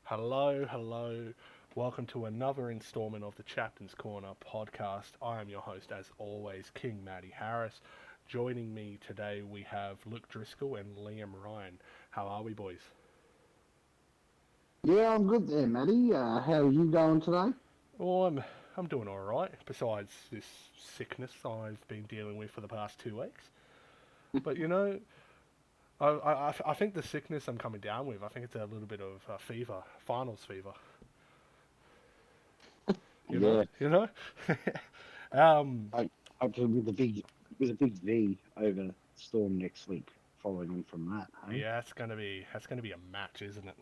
Hello, hello. Welcome to another installment of the Captain's Corner podcast. I am your host, as always, King Matty Harris. Joining me today, we have Luke Driscoll and Liam Ryan. How are we, boys? Yeah, I'm good there, Matty. How are you going today? Well, I'm doing all right. Besides this sickness I've been dealing with for the past 2 weeks, but I think the sickness I'm coming down with, I think it's a little bit of fever, finals fever. You know, Yeah, you know. um, I hopefully with a big V over Storm next week, following on from that. Hey, Yeah, that's gonna be a match, isn't it?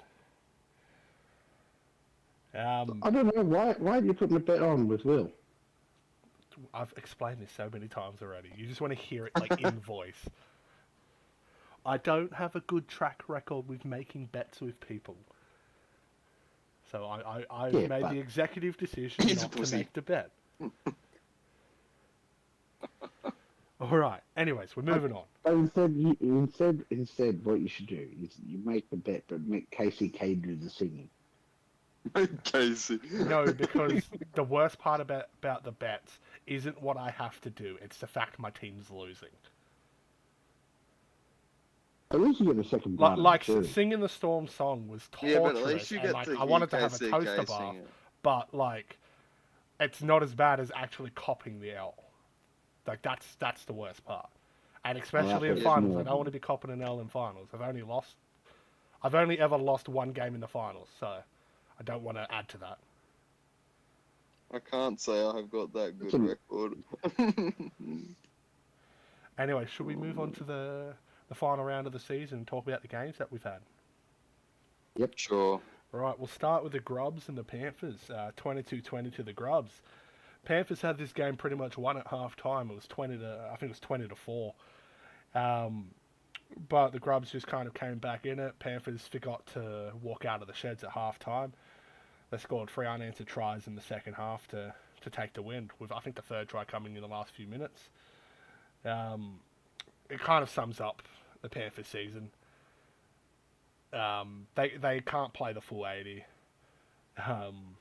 I don't know why are you putting a bet on with Will? I've explained this so many times already. You just want to hear it like in voice. I don't have a good track record with making bets with people, so I've Yeah, made but the executive decision He's a not to pussy. make the bet. All right. Anyways, we're but, moving on. but instead what you should do is you make the bet, but make KCK do the singing. Casey. No, because the worst part about the bets isn't what I have to do; it's the fact my team's losing. At least you get a second Like, bite of the like cherry. singing the Storm song was Yeah, but at least torturous, you and get like to I hear wanted to have a toaster KCK bath, sing it. but like it's not as bad as actually copping the L. Like that's the worst part, and Oh, I especially in thought it Yeah, was finals, I more. don't want to be copping an L in finals. I've only ever lost one game in the finals, so I don't want to add to that. I can't say I've got that It's good an, record. Anyway, should we move on to the final round of the season and talk about the games that we've had? yep. Sure. All right, we'll start with the Grubs and the Panthers. 22-20 to the Grubs. Panthers had this game pretty much won at half time. It was 20 to I think it was 20-4. Um, but the Grubs just kind of came back in it. Panthers forgot to walk out of the sheds at half time. They scored three unanswered tries in the second half to take the win, with I think the third try coming in the last few minutes. Um, it kind of sums up the Panthers season. They can't play the full 80. Um,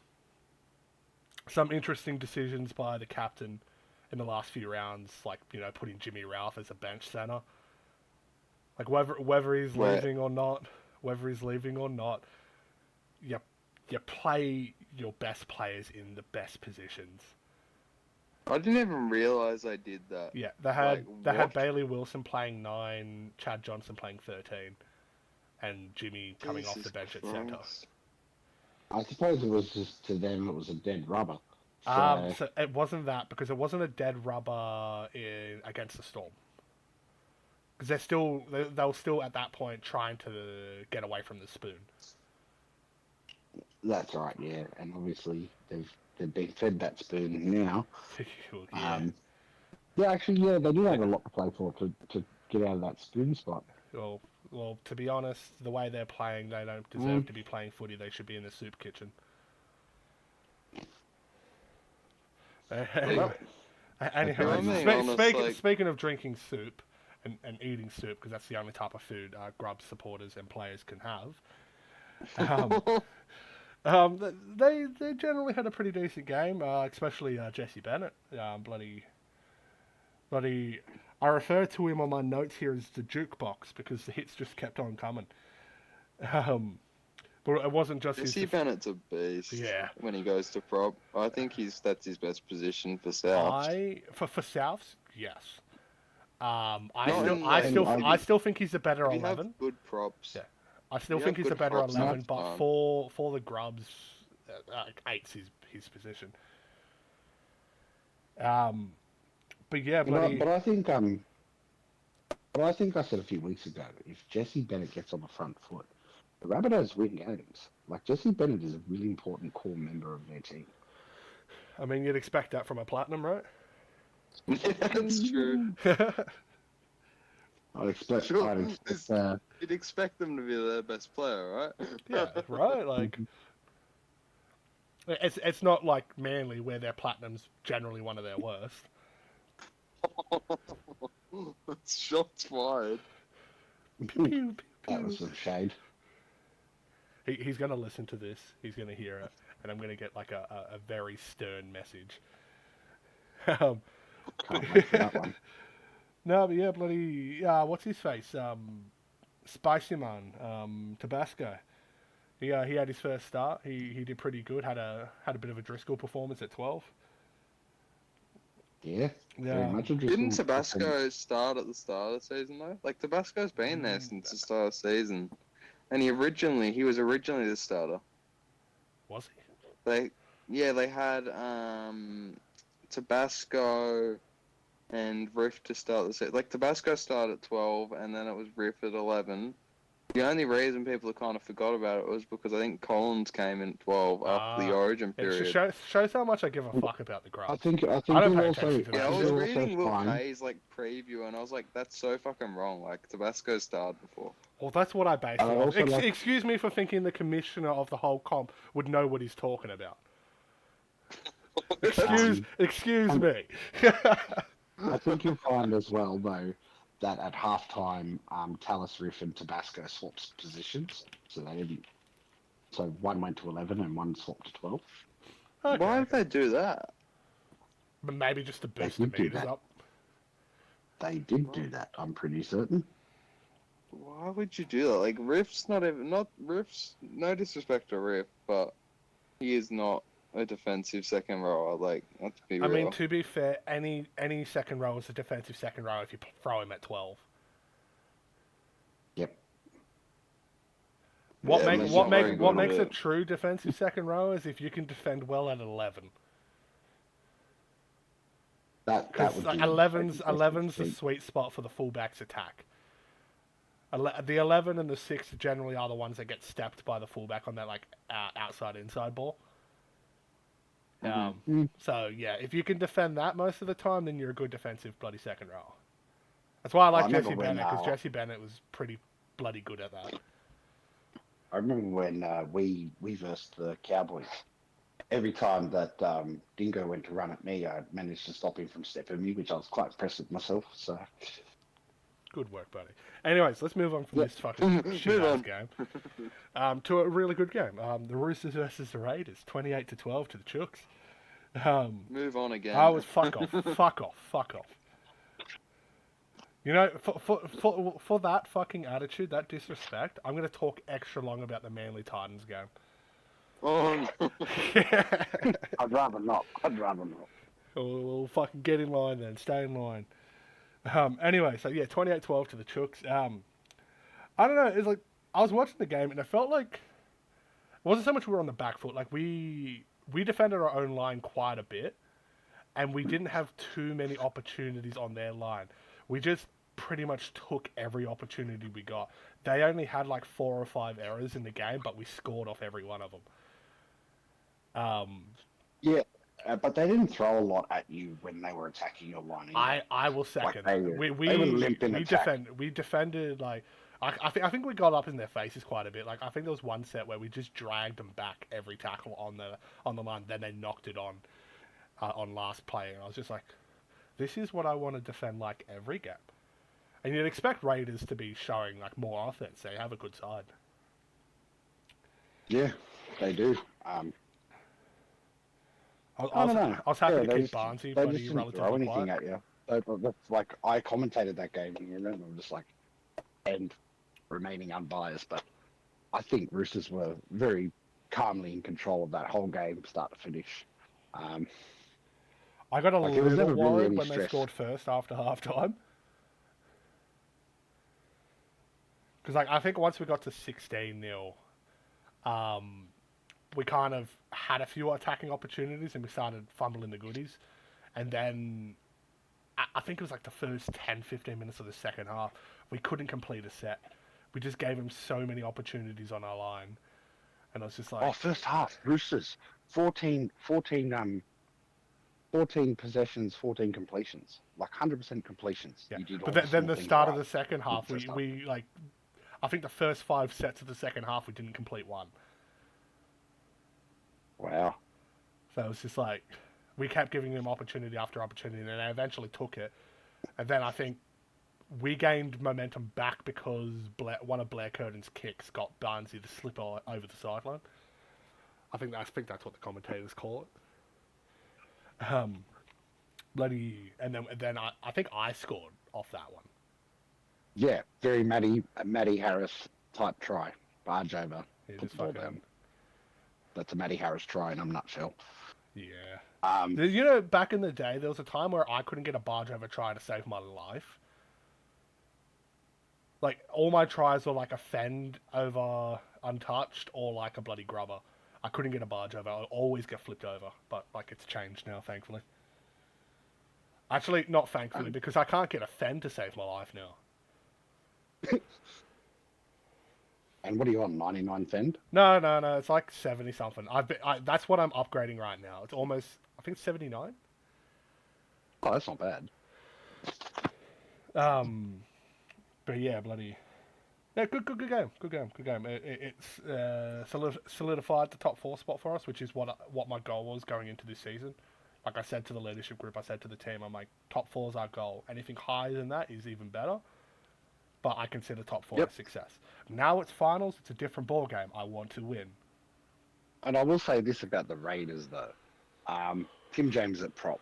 some interesting decisions by the captain in the last few rounds, like putting Jimmy Ralph as a bench center. Like whether he's Where leaving or not, whether he's leaving or not, you you play your best players in the best positions. I didn't even realize I did that. Yeah, they had What? Bailey Wilson playing 9, Chad Johnson playing 13, and Jimmy coming off the Jesus bench at center. Christ. I suppose it was just to them it was a dead rubber. So So it wasn't that because it wasn't a dead rubber against the Storm because they were still at that point trying to get away from the spoon. that's right, yeah. And obviously they've been fed that spoon now. Yeah. Um, yeah, actually, yeah, they do have a lot to play for to get out of that spoon spot. Well, well, to be honest, the way they're playing, they don't deserve Mm. to be playing footy. They should be in the soup kitchen. Hey, Anyway, That's if anyway, I'm right. being honest, speaking of drinking soup and eating soup, because that's the only type of food Grub supporters and players can have. Um, they generally had a pretty decent game, especially Jesse Bennett. Bloody. I refer to him on my notes here as the jukebox because the hits just kept on coming. Um, but it wasn't just his. Jesse Bennett's a beast Yeah, when he goes to prop. I think that's his best position for South. for Souths, yes. Not in like I still think he's a better if you have 11. good props. Yeah, I If still you think have he's a good better props 11, half but time. for the Grubs, eight's his position. Um, but yeah, But I, bloody but I think but I think I said a few weeks ago, if Jesse Bennett gets on the front foot, the Rabbitohs win games. Like Jesse Bennett is a really important core member of their team. I mean, you'd expect that from a platinum, right? Yeah, that's true. Sure, I'd expect you'd expect them to be their best player, Yeah, right? right. Like it's not like Manly where their platinum's generally one of their worst. Shots fired. Pew pew pew that was pew. some shade. He's going to listen to this. He's going to hear it, and I'm going to get like a very stern message. Um, Can't wait for that one. no, but yeah, bloody what's his face? Spicy Man, Tabasco. He had his first start. He did pretty good. Had a bit of a Driscoll performance at 12. Yeah, very Yeah. much a Didn't Driscoll Tabasco performance. start at the start of the season though? Like Tabasco's been there since the start of the season, and he was originally the starter. Was he? They had Tabasco and Riff to start the season. Like Tabasco started at 12, and then it was Riff at 11. The only reason people kind of forgot about it was because I think Collins came in at 12 after the Origin It period. shows how much I give a fuck about the Grubs. I think I it don't pay also. attention to Yeah, that I was shit. reading Will fine. Kay's like preview, and I was like, "That's so fucking wrong." Like Tabasco started before. Well, that's what I base it I on. also like- Excuse me for thinking the commissioner of the whole comp would know what he's talking about. Excuse me. I think you'll find as well, though, that at halftime, Talus Riff and Tabasco swapped positions, so they didn't. So one went to 11 and one swapped to 12. Okay. Why did they do that? But maybe just to boost the did do meters that. up. They did do that. I'm pretty certain. Why would you do that? Like Riff's not Riff's. No disrespect to Riff, but he is not a defensive second rower. Like, let's be real. I mean, to be fair, any second row is a defensive second row if you throw him at 12. Yep. What Yeah, make he's what not very make good what at makes a it. true defensive second row is if you can defend well at 11. That Because would like, be 11's the sweet spot for the fullback's attack. The 11 and the 6 generally are the ones that get stepped by the fullback on that like outside inside ball. So yeah, if you can defend that most of the time, then you're a good defensive bloody second row. That's why I like remember Jesse when, Bennett, because Jesse Bennett was pretty bloody good at that. I remember when we versed the Cowboys. Every time that Dingo went to run at me, I managed to stop him from stepping me, which I was quite impressed with myself. So Good work, buddy. Anyways, let's move on from this fucking shit-ass game to a really good game. The Roosters versus the Raiders, 28-12 to the Chooks. Move on again. I was fuck off, fuck off, fuck off. You know, for that fucking attitude, that disrespect, I'm going to talk extra long about the Manly Titans game. Oh, no. I'd rather not. We'll fucking get in line then. Stay in line. Anyway, so yeah, 28-12 to the Chooks. I don't know. It's like I was watching the game and it felt like it wasn't so much we were on the back foot. Like we defended our own line quite a bit, and we didn't have too many opportunities on their line. We just pretty much took every opportunity we got. They only had like 4 or 5 errors in the game, but we scored off every one of them. Yeah, but they didn't throw a lot at you when they were attacking your line. Either. I will second. Like they were limp in attack. We defended like I think we got up in their faces quite a bit. Like I think there was one set where we just dragged them back every tackle on the line. Then they knocked it on last play, and I was just like, this is what I want to defend like every game. And you'd expect Raiders to be showing like more offense. They have a good side. Yeah, they do. I was happy to keep Barnesy, they but just he didn't relatively throw anything quiet. at you. That's like I commentated that game, and you remember, I'm just like, and remaining unbiased, but I think Roosters were very calmly in control of that whole game, start to finish. I got a Like, it was little never really worried any when they stress. scored first after halftime. Because like I think once we got to 16-0, we kind of had a few attacking opportunities and we started fumbling the goodies. And then I think it was like the first 10, 15 minutes of the second half, we couldn't complete a set. We just gave them so many opportunities on our line. And I was just like... First half, Roosters, 14 possessions, 14 completions. Like 100% completions. Yeah. You did all But then small the things start of right. the second half, we like... I think the first 5 sets of the second half, we didn't complete one. Wow. So it was just like, we kept giving them opportunity after opportunity, and they eventually took it. And then I think we gained momentum back because one of Blair Curtin's kicks got Barnsley to slip over the sideline. I think that's what the commentators call it. And then I think I scored off that one. Yeah, very Matty Harris type try. Barge over, Yeah, put the ball down. That's a Matty Harris try in a nutshell. Yeah. Back in the day, there was a time where I couldn't get a barge over try to save my life. Like, all my tries were like a fend over untouched or like a bloody grubber. I couldn't get a barge over. I'd always get flipped over. But, like, it's changed now, thankfully. Actually, not thankfully, because I can't get a fend to save my life now. And what are you on, 99 fend? No. It's like 70 something. That's what I'm upgrading right now. It's almost, I think it's 79. Oh, that's not bad. But yeah, bloody. Yeah, good game. It's solidified the top 4 spot for us, which is what my goal was going into this season. Like I said to the leadership group, I said to the team, I'm like, top 4 is our goal. Anything higher than that is even better. But I consider top 4 a success. Now it's finals. It's a different ball game. I want to win. And I will say this about the Raiders, though. Tim James at prop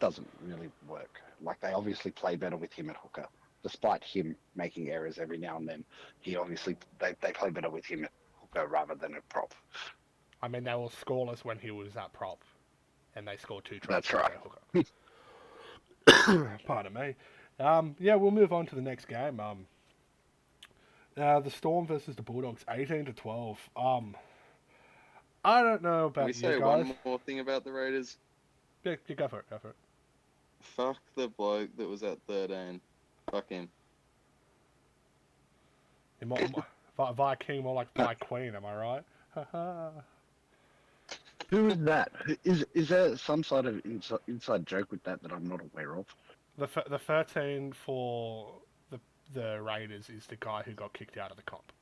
doesn't really work. Like, they obviously play better with him at hooker. Despite him making errors every now and then, they play better with him at hooker rather than at prop. I mean, they were scoreless when he was at prop. And they scored 2 tries. That's right. Hooker. Pardon me. Yeah, we'll move on to the next game. The Storm versus the Bulldogs, 18-12. I don't know about you guys. Can we say one more thing about the Raiders? Yeah, you go for it. Fuck the bloke that was at 13. Fuck him. Viking, more like Vi Queen, am I right? Who is that? Is there some sort of inside joke with that I'm not aware of? The 13 for the Raiders is the guy who got kicked out of the comp.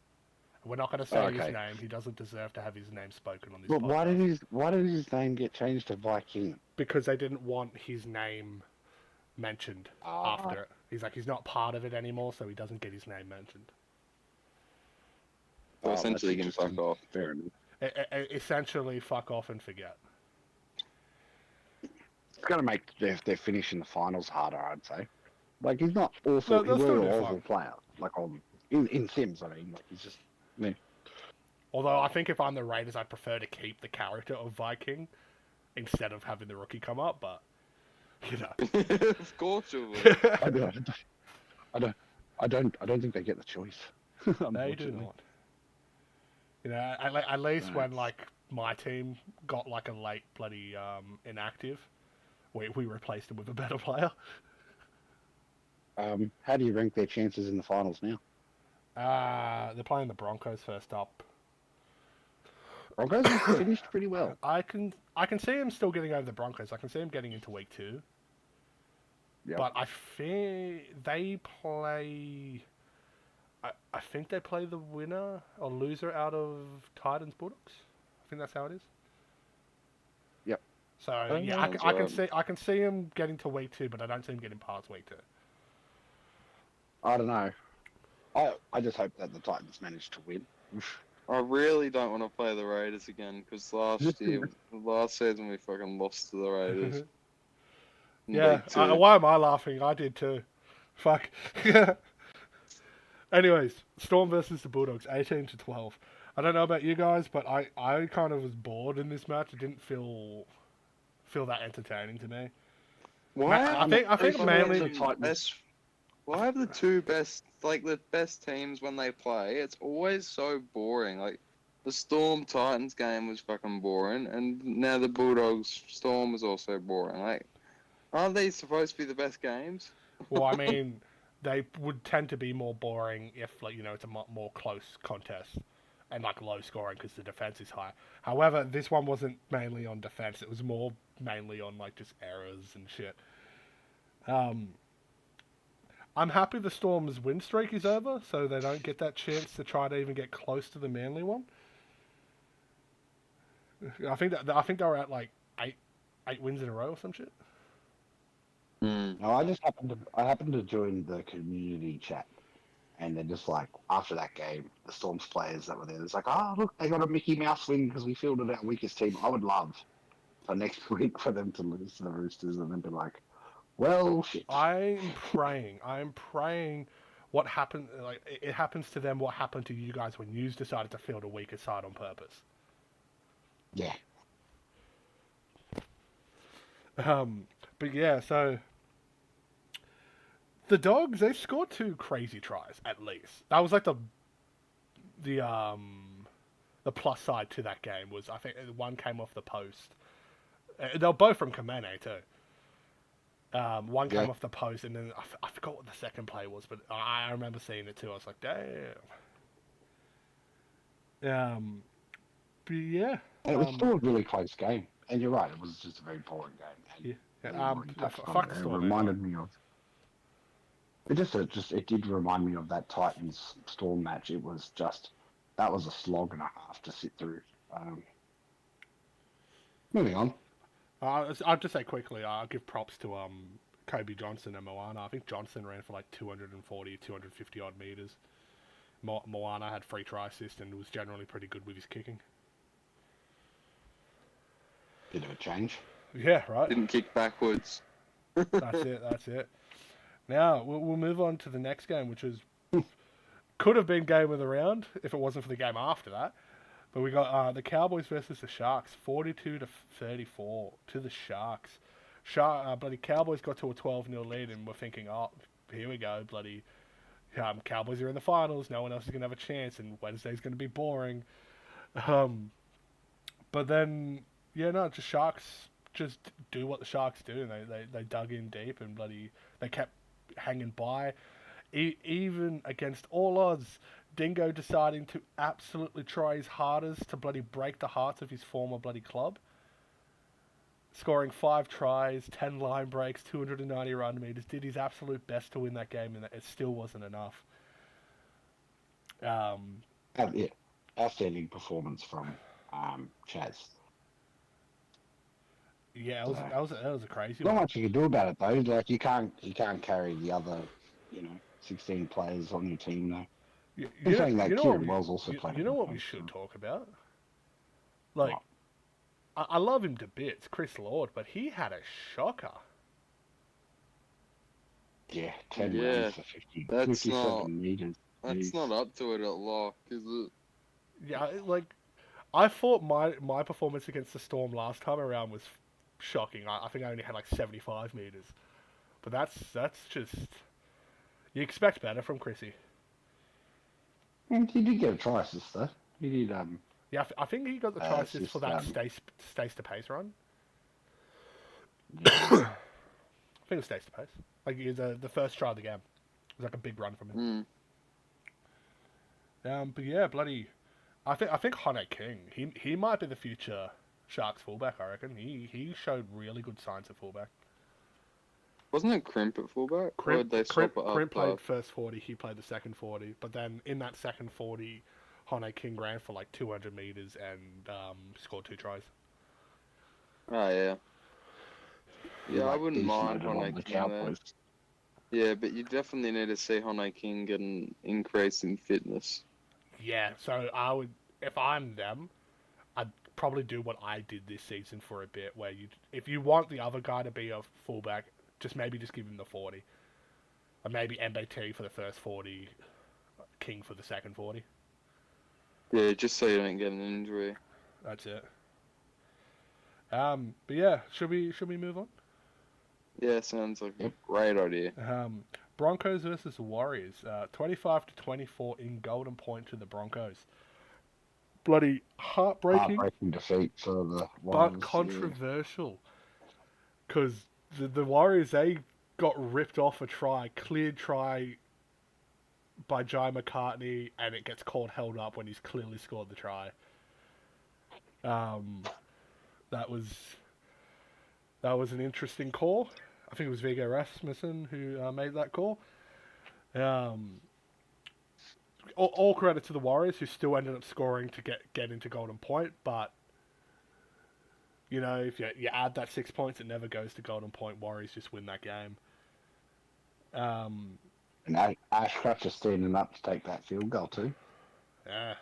We're not going to say his name. He doesn't deserve to have his name spoken on this podcast. Why did his name get changed to Viking? Because they didn't want his name mentioned after it. He's not part of it anymore, so he doesn't get his name mentioned. So essentially, he can fuck off. Fair enough. Essentially, fuck off and forget. It's going to make their finish in the finals harder, I'd say. Like, he's not awful. No, he's an awful player. Like, in Sims, I mean. Like, he's just... Yeah. Although, I think if I'm the Raiders, I'd prefer to keep the character of Viking instead of having the rookie come up, but, you know. Of course you would. I don't think they get the choice. They do not. You know, at least when, like, my team got, like, a late bloody inactive, we replaced him with a better player. How do you rank their chances in the finals now? They're playing the Broncos first up. Broncos have finished pretty well. I can see him still getting over the Broncos. I can see him getting into week 2. Yep. But I fear they play... I think they play the winner or loser out of Titans Bulldogs. I think that's how it is. Yep. So yeah, I can see him getting to week 2, but I don't see him getting past week 2. I don't know. I just hope that the Titans manage to win. I really don't want to play the Raiders again because last season we fucking lost to the Raiders. Yeah. Why am I laughing? I did too. Fuck. Anyways, Storm versus the Bulldogs, 18-12. I don't know about you guys, but I kind of was bored in this match. It didn't feel that entertaining to me. Why? I think mainly. Why have the two best, like the best teams when they play? It's always so boring. Like the Storm Titans game was fucking boring, and now the Bulldogs Storm is also boring. Like, aren't these supposed to be the best games? Well, I mean, they would tend to be more boring if, like, you know, it's a more close contest and like low scoring because the defense is high. However, this one wasn't mainly on defense; it was more mainly on like just errors and shit. I'm happy the Storm's win streak is over, so they don't get that chance to try to even get close to the Manly one. I think they were at like eight wins in a row or some shit. Mm. No, I happened to join the community chat, and then just like after that game, the Storms players that were there, it's like, oh look, they got a Mickey Mouse win because we fielded our weakest team. I would love for next week for them to lose to the Roosters and then be like, well, shit. I'm praying. I'm praying. What happened? Like it happens to them. What happened to you guys when you decided to field a weaker side on purpose? Yeah, Um, but yeah, so the Dogs they scored two crazy tries at least. That was like the the plus side to that game was I think one came off the post. They were both from Kamene too. One yeah. came off the post, and then I forgot what the second play was, but I remember seeing it too. I was like, damn. But yeah. And it was Um, still a really close game. And you're right, it was just a very boring game. And yeah. Liam already touched on Fuck it. the It Storm anyway. reminded me of it did remind me of that Titans Storm match. It was just that was a slog and a half to sit through. Um, moving on. I'll just say quickly, I'll give props to Kobe Johnson and Moana. I think Johnson ran for like 240, 250 odd meters. Moana had free try assist and was generally pretty good with his kicking. Bit of a change. Yeah, right. Didn't kick backwards. That's it. That's it. Now we'll move on to the next game, which was could have been game of the round if it wasn't for the game after that. But we got the Cowboys versus the Sharks, 42 to 34 to the Sharks. Bloody Cowboys got to a 12-0 lead, and we're thinking, oh, here we go, bloody Cowboys are in the finals. No one else is gonna have a chance, and Wednesday's gonna be boring. Um, but then, yeah, no, just Sharks just do what the Sharks do. And they dug in deep and bloody they kept hanging by. Even against all odds, Dingo deciding to absolutely try his hardest to bloody break the hearts of his former bloody club. Scoring 5 tries, 10 line breaks, 290 run meters, did his absolute best to win that game, and it still wasn't enough. Um, Yeah, outstanding performance from Chaz. yeah, So, that was a crazy not one. much you can do about it though. Like you can't carry the other, 16 players on your team though. In saying You that, know what Kieran Wells also played a you know good what we game. should So, talk about? Like, what? I love him to bits, Chris Lord, but he had a shocker. Yeah, 10 runs Yeah, for that's 57 meters. that's Jeez. not up to it at lock, is it? Yeah, like I thought my performance against the Storm last time around was shocking. I think I only had like 75 meters, but that's just you expect better from Chrissy. And he did get a try assist though. He did Yeah, I think he got the try assist for assist that Stace to pace run. yeah. I think it was Stace to pace. Like the first try of the game. It was like a big run from him. Mm. But yeah, bloody. I think Hone King. He might be the future Sharks fullback. I reckon he showed really good signs of fullback. Wasn't it Crimp at fullback? Or did they swap it up? Crimp played first 40. He played the second 40. But then in that second 40, Hone King ran for like 200 meters and scored 2 tries. Oh yeah. He, Yeah, I like, wouldn't mind decimated Hone on the King there. Cowboys. Yeah, but you definitely need to see Hone King get an increase in fitness. Yeah, so I would if I'm them, I'd probably do what I did this season for a bit, where if you want the other guy to be a fullback, just give him the 40, or maybe MBT for the first 40, King for the second 40. Yeah, just so you don't get an injury. That's it. But yeah, should we move on? Yeah, sounds like Yep. a great idea. Broncos versus the Warriors, 25 to 24 in Golden Point to the Broncos. Bloody heartbreaking, Heartbreaking defeat for the but Warriors. controversial. Because the Warriors, they got ripped off a cleared try by Jai McCartney, and it gets called held up when he's clearly scored the try. That was an interesting call. I think it was Viggo Rasmussen who made that call. All credit to the Warriors, who still ended up scoring to get into Golden Point, but You know, if you add that 6 points, it never goes to Golden Point. Warriors just win that game. And Ash Crutcher standing up to take that field goal too. Yeah.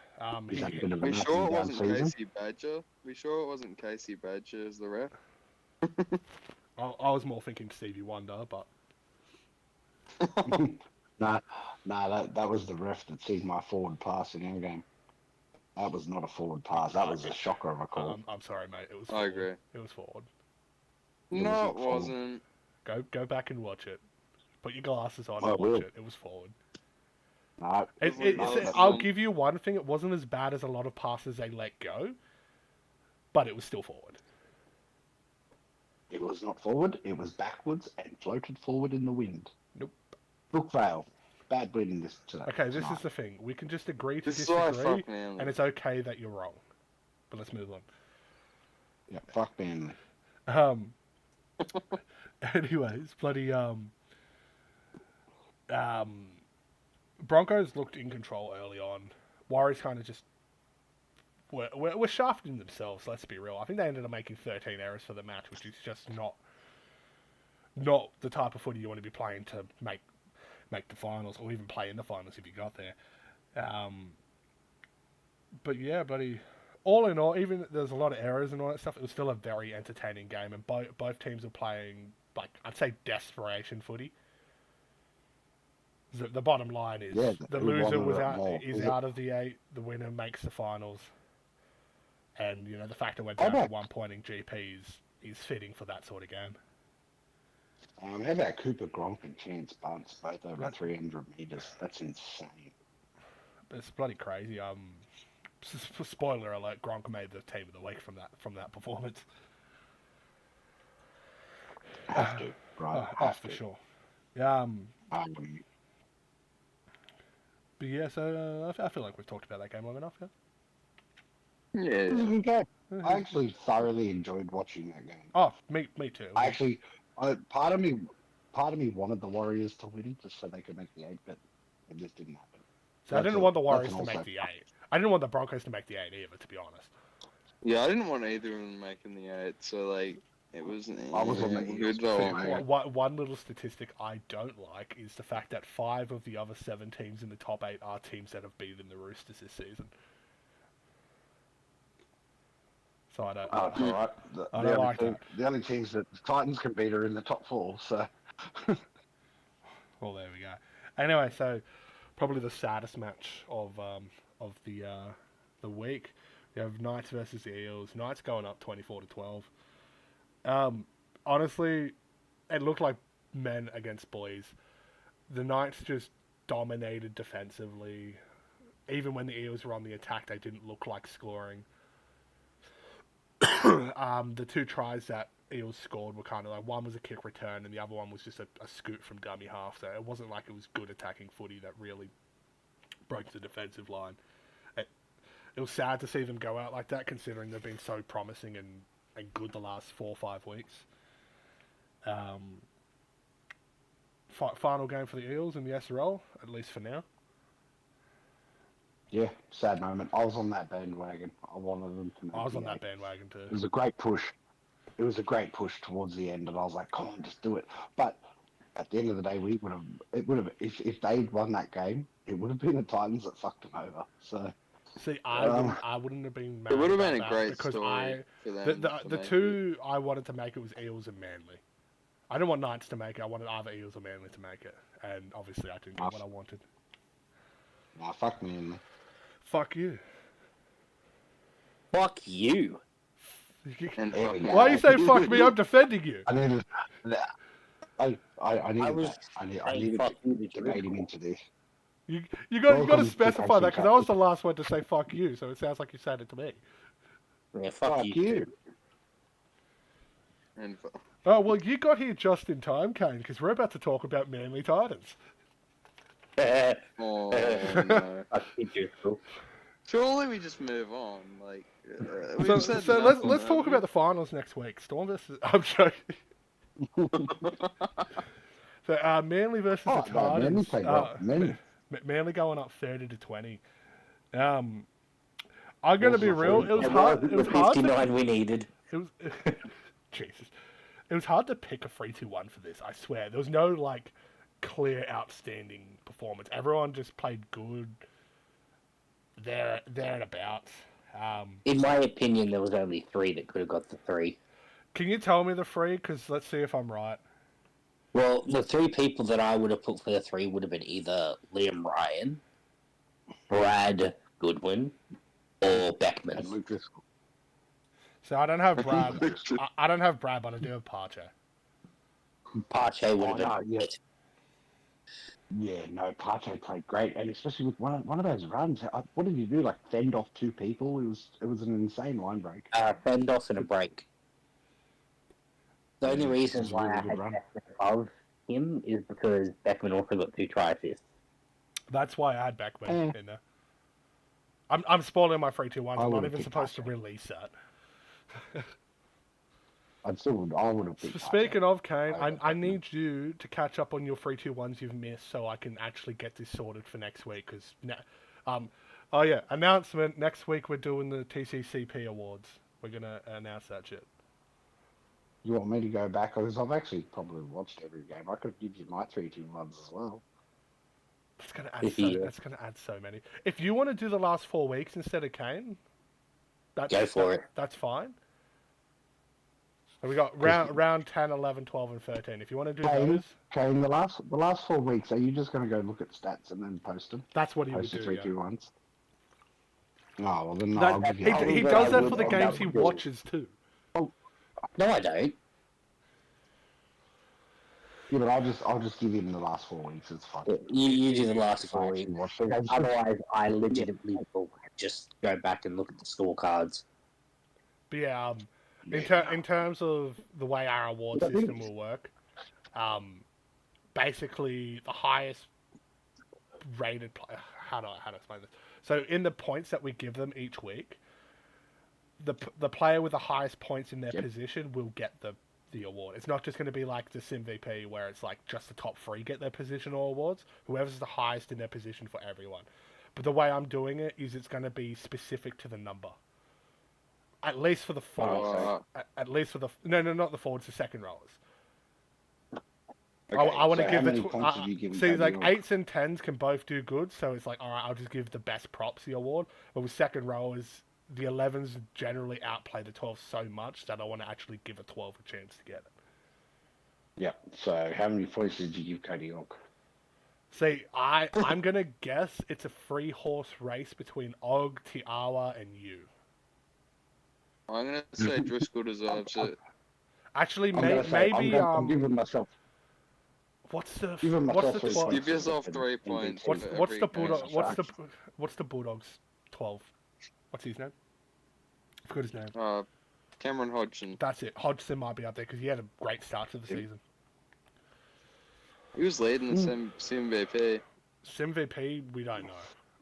He's had a He, bit of We an up sure and it down wasn't season. Casey Badger? We sure it wasn't Casey Badger as the ref? I was more thinking Stevie Wonder, but Nah, that was the ref that seen my forward pass in our game. That was not a forward pass. That was a shocker of a call. I'm sorry, mate. It was. I Forward. agree. It was forward. No, it not forward. wasn't. Go back and watch it. Put your glasses on I and watch will. it. It was forward. No, I'll give you one thing. It wasn't as bad as a lot of passes they let go, but it was still forward. it was not forward. It was backwards and floated forward in the wind. Nope. Brookvale, bad bleeding this today. Okay, this is the thing. We can just agree to This is why I disagree, fuck Manly. and it's okay that you're wrong. But let's move on. Yeah, fuck Manly. Anyways, bloody Broncos looked in control early on. Warriors kind of just were shafting themselves. Let's be real. I think they ended up making 13 errors for the match, which is just not the type of footy you want to be playing to make the finals, or even play in the finals if you got there. But yeah, buddy. All in all, even there's a lot of errors and all that stuff, it was still a very entertaining game, and both teams were playing, like, I'd say desperation footy. The bottom line is the loser is out of the 8, the winner makes the finals, and you know the fact it went down to 1 point in GP is fitting for that sort of game. How about Cooper Gronk and Chance Bunce, both over 300 metres? That's insane. It's bloody crazy. Spoiler alert: Gronk made the team of the week from that performance. Have to, right? For sure. But yeah, so I feel like we've talked about that game long enough. Yeah. Yeah. It was a good game. I actually thoroughly enjoyed watching that game. Oh, me too. Part of me wanted the Warriors to win just so they could make the 8, but it just didn't happen. So I didn't want the Warriors to make the 8. I didn't want the Broncos to make the 8 either, to be honest. Yeah, I didn't want either of them making the 8, so like it was. I was on the Eagles. One little statistic I don't like is the fact that 5 of the other 7 teams in the top 8 are teams that have beaten the Roosters this season. So I don't. Oh, it's all right. I don't like that. The only teams that the Titans can beat are in the top 4. So. Well, there we go. Anyway, so probably the saddest match of the week. We have Knights versus the Eels. Knights going up 24-12. Honestly, it looked like men against boys. The Knights just dominated defensively. Even when the Eels were on the attack, they didn't look like scoring. The 2 tries that Eels scored were kind of like, one was a kick return and the other one was just a scoot from dummy half. So it wasn't like it was good attacking footy that really broke the defensive line. It was sad to see them go out like that, considering they've been so promising and good the last 4 or 5 weeks. Final game for the Eels in the SRL, at least for now. Yeah, sad moment. I was on that bandwagon. I wanted them to make I was on the that 8. bandwagon too. It was a great push. It was a great push towards the end, and I was like, "Come on, just do it." But at the end of the day, if they'd won that game, it would have been the Titans that fucked them over. So. See, I wouldn't have been mad. It would have been about a great that because story for them. the 2 I wanted to make it was Eels and Manly. I didn't want Knights to make it. I wanted either Eels or Manly to make it, and obviously I didn't get what I wanted. Nah, fuck Manly. Fuck you. Fuck you. Why are you saying fuck me? I'm defending you. I needed fuck you to bait him into this. You got to specify that because I was the last one to say fuck you, so it sounds like you said it to me. Yeah, fuck you. And Oh well, you got here just in time, Kane, because we're about to talk about Manly Titans. oh no. I think you're cool. Surely we just move on. Like, So let's talk about the finals next week. Storm versus. I'm joking. So Manly versus the Titans. Manly going up 30-20. I'm gonna be real. It was hard. It was hard. 59 we needed. it was Jesus. It was hard to pick a 3-2-1 for this. I swear, there was no like clear outstanding performance. Everyone just played good. There and about. In my opinion, there was only 3 that could have got the 3. Can you tell me the 3? Because let's see if I'm right. Well, the 3 people that I would have put for the 3 would have been either Liam Ryan, Brad Goodwin, or Beckman. And Lucas. So I don't have Brad. Lucas. I don't have Brad, but I do have Parche. Pache would have been. no, yeah. Yeah, no, Partey played great, and especially with one of those runs. What did you do? Like fend off 2 people? It was an insane line break. Fend off and a break. The only Yeah, reason it was a why really I good had run. Beckman above him is because Beckman also got 2 try assists. That's why I had Beckman in there. I'm spoiling my 3-2-1. I'm not would've even picked supposed to Partey. release that. I would have picked. Speaking Partey. of Kane, I Beckman. need you to catch up on your 3-2-1s you've missed, so I can actually get this sorted for next week. Because oh yeah, announcement next week we're doing the TCCP awards. We're gonna announce that shit. You want me to go back? Because I've actually probably watched every game. I could give you my 3-2-1s as well. That's gonna add so. Yeah. That's gonna add so many. If you want to do the last 4 weeks instead of Kane, Go for it. That's fine. So we got round 10, 11, 12, and 13. If you want to do those, Okay, in the last 4 weeks, are you just going to go look at stats and then post them? that's what he would Post the do. 3-2-1s? No, well then no, Yeah. I'll give you. He that does I that would for the on games that he one. watches too. No, I don't. Yeah, but I'll just give you in the last 4 weeks. It's fine. You do the last If I 4 actually weeks. watch the games. Otherwise, I legitimately will just go back and look at the scorecards. But yeah, Yeah, in terms of the way our award But I think- system will work, basically the highest rated player. How to explain this? So in the points that we give them each week, the player with the highest points in their Yep. position will get the award. It's not just going to be like the SimVP where it's like just the top 3 get their positional awards. Whoever's the highest in their position for everyone. But the way I'm doing it is it's going to be specific to the number. At least for the forwards. At least for the no, not the forwards, the second rowers. Okay, I want to so give how it. many points have you given See, Cody like York? 8s and 10s can both do good, so it's like, all right, I'll just give the best props the award. But with second rowers, the 11s generally outplay the 12s so much that I want to actually give a 12 a chance to get it. Yeah. So how many points did you give Cody York? See, I'm gonna guess it's a 3-horse race between Og, Tiawa, and you. I'm gonna say Driscoll deserves it. Actually, I'm gonna say, maybe I'm giving myself. what's the Giving what's myself the 3 12? points. Give yourself for 3 MVP. points. What's for what's every the game bulldog? you What's the Bulldogs 12? What's his name? I forgot his name. Cameron Hodgson. That's it. Hodgson might be up there because he had a great start to the season. He was leading the SimVP. SimVP, we don't know.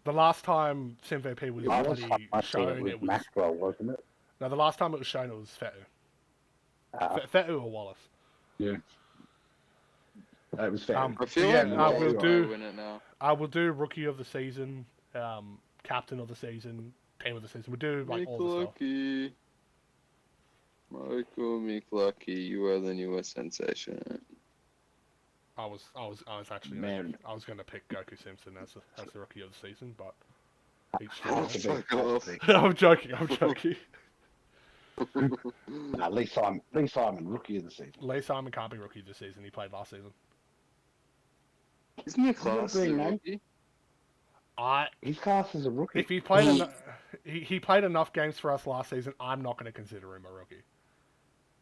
The last time SimVP was I was bloody shown, it was Maxwell, wasn't it? no. The last time it was shown, it was Fetu. Fetu or Wallace. Yeah. That was fair. I feel Yeah, like we'll Wallace do- might win it now. I will do rookie of the season, captain of the season, team of the season. We'll do like all the stuff. McLucky. Michael McLucky, you are the newest sensation. I was actually Man. I was going to pick Goku Simpson as the rookie of the season, but each That's time. a big off. thing. I'm joking. Lee Simon, rookie of the season. Lee Simon can't be rookie this season. He played last season. Isn't he class as a being named? rookie? His class is a rookie. If he played he played enough games for us last season, I'm not going to consider him a rookie.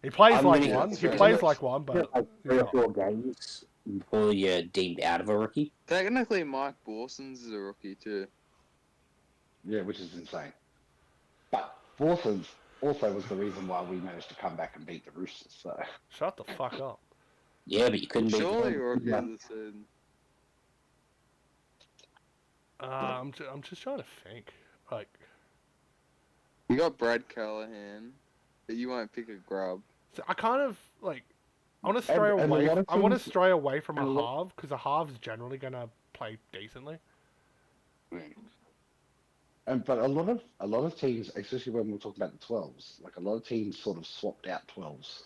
He plays I'm like gonna- one. He fair plays enough. like one, but Like he's 3 or not. 4 games before you're deemed out of a rookie. Technically, Mike Borson's is a rookie too. Yeah, which is insane. But Forces also was the reason why we managed to come back and beat the Roosters. So Shut the fuck up. Yeah, but you couldn't beat Surely them. rookie Yeah. of the season. I'm just trying to think. Like, You got Brad Callahan, but you won't pick a grub. so I kind of like. I want to stray And a away. lot of I want to teams- stray away from a and a lot- half because a half's generally going to play decently. and but a lot of teams, especially when we're talking about the 12s, like a lot of teams sort of swapped out 12s.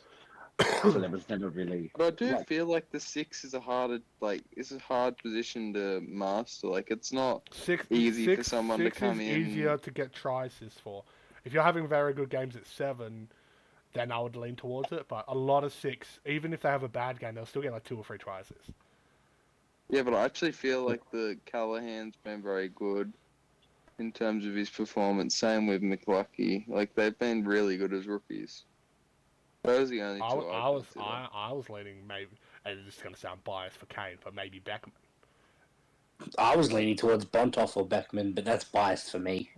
So there was never really. But I do like, feel like the 6 is it's a hard position to master. Like, it's not easy for someone to come is in. easier to get try assists for. If you're having very good games at 7, then I would lean towards it. But a lot of 6, even if they have a bad game, they'll still get like 2 or 3 try assists. Yeah, but I actually feel like the Callahan's been very good in terms of his performance. Same with McLucky. Like, they've been really good as rookies. Those are the only two I was leaning maybe, and it's going to sound biased for Kane, but maybe Beckham. I was leaning towards Bontoff or Beckman, but that's biased for me.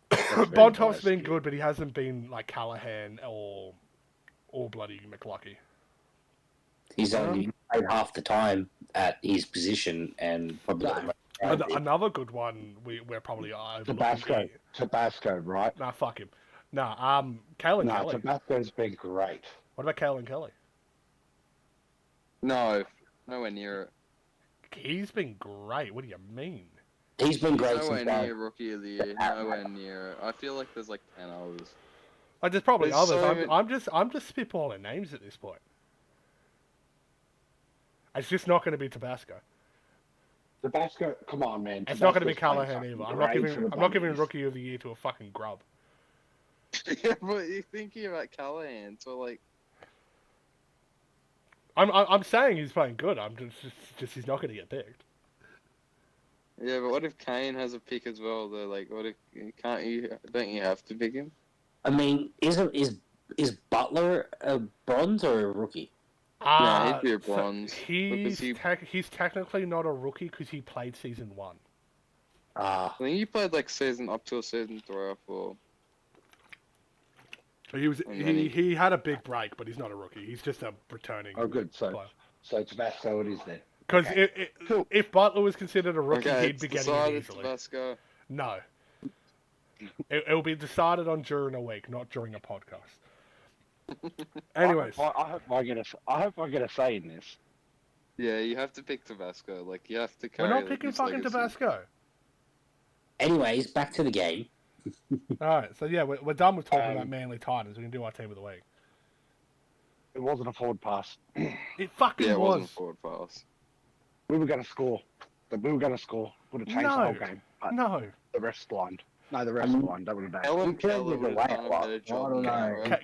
Bontoff's been good, but he hasn't been like Callahan or bloody McLucky. He's only played half the time at his position, and probably Another good one we're probably Tabasco, right? Nah, fuck him. Nah, Kalen Kelly. Tabasco's been great. What about Kalen Kelly? No, nowhere near it. He's been great. What do you mean? He's been great. Nowhere near Rookie of the Year. Nowhere near it. I feel like there's like 10 others. Like, there's probably others. So I'm just spitballing names at this point. It's just not going to be Tabasco. Tabasco, come on, man. It's not going to be Callahan either. I'm not giving Rookie of the Year to a fucking grub. Yeah, but you're thinking about Callahan, so like. I'm saying he's playing good. I'm just he's not going to get picked. Yeah, but what if Kane has a pick as well? Though, like, what if don't you have to pick him? I mean, is Butler a bronze or a rookie? Yeah, he'd be a bronze. He's technically not a rookie because he played season 1. I think he played like season up to season 3 or 4. He had a big break, but he's not a rookie. He's just a returning. Oh, good. So Tabasco it is then. Because if Butler was considered a rookie, he'd be getting it easily. Tabasco. No. It will be decided on during a week, not during a podcast. Anyways, I hope I get a say in this. Yeah, you have to pick Tabasco. Like, you have to we're carry. not picking fucking Tabasco. Anyways, back to the game. Alright, so yeah, we're done with talking about Manly Titans. We can do our team of the week. It wasn't a forward pass. It fucking Yeah, it was. wasn't a forward pass. We were going to score. Would have changed the whole game. But No. the ref's blind. No, the ref's blind. That would have been. Ellen Keller would have done a better job. I don't know.